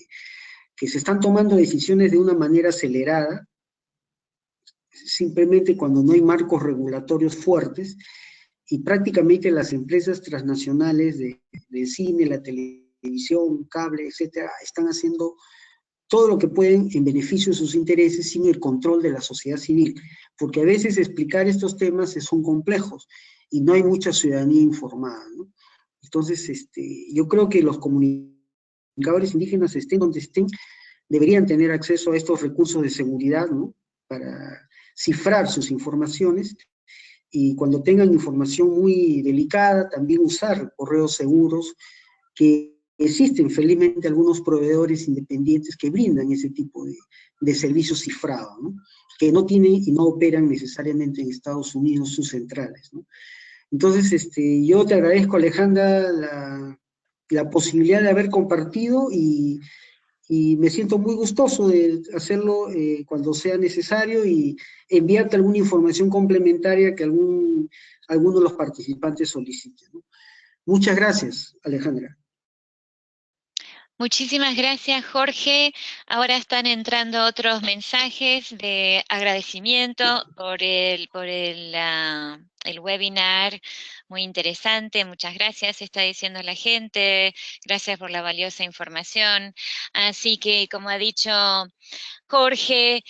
que se están tomando decisiones de una manera acelerada, simplemente cuando no hay marcos regulatorios fuertes, y prácticamente las empresas transnacionales de cine, la televisión, cable, etcétera, están haciendo todo lo que pueden en beneficio de sus intereses sin el control de la sociedad civil, porque a veces explicar estos temas son complejos y no hay mucha ciudadanía informada, ¿no? Entonces, yo creo que los comunicadores indígenas, estén donde estén, deberían tener acceso a estos recursos de seguridad, ¿no? Para cifrar sus informaciones, y cuando tengan información muy delicada, también usar correos seguros, que existen felizmente algunos proveedores independientes que brindan ese tipo de servicios cifrados, ¿no? Que no tienen y no operan necesariamente en Estados Unidos sus centrales, ¿no? Entonces, yo te agradezco, Alejandra, la posibilidad de haber compartido, y me siento muy gustoso de hacerlo cuando sea necesario, y enviarte alguna información complementaria que alguno de los participantes solicite, ¿no? Muchas gracias, Alejandra. Muchísimas gracias, Jorge. Ahora están entrando otros mensajes de agradecimiento por el webinar. Muy interesante, muchas gracias, está diciendo la gente. Gracias por la valiosa información. Así que, como ha dicho Jorge,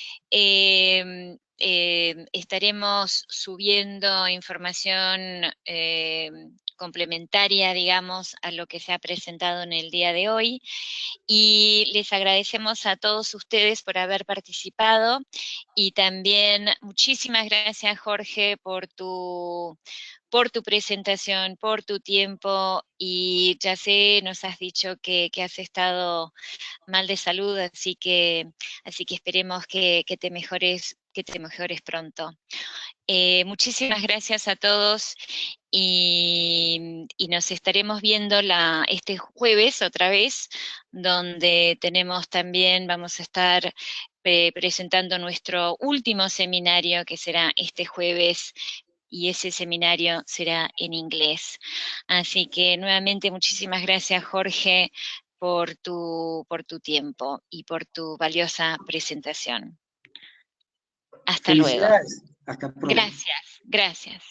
estaremos subiendo información complementaria, digamos, a lo que se ha presentado en el día de hoy, y les agradecemos a todos ustedes por haber participado, y también muchísimas gracias, Jorge, por tu presentación, por tu tiempo, y ya sé, nos has dicho que has estado mal de salud, así que esperemos que te mejores pronto. Muchísimas gracias a todos, y nos estaremos viendo este jueves otra vez, donde vamos a estar presentando nuestro último seminario, que será este jueves, y ese seminario será en inglés. Así que nuevamente muchísimas gracias, Jorge, por tu tiempo y por tu valiosa presentación. Hasta luego. Felicidades. Hasta pronto. Gracias, gracias.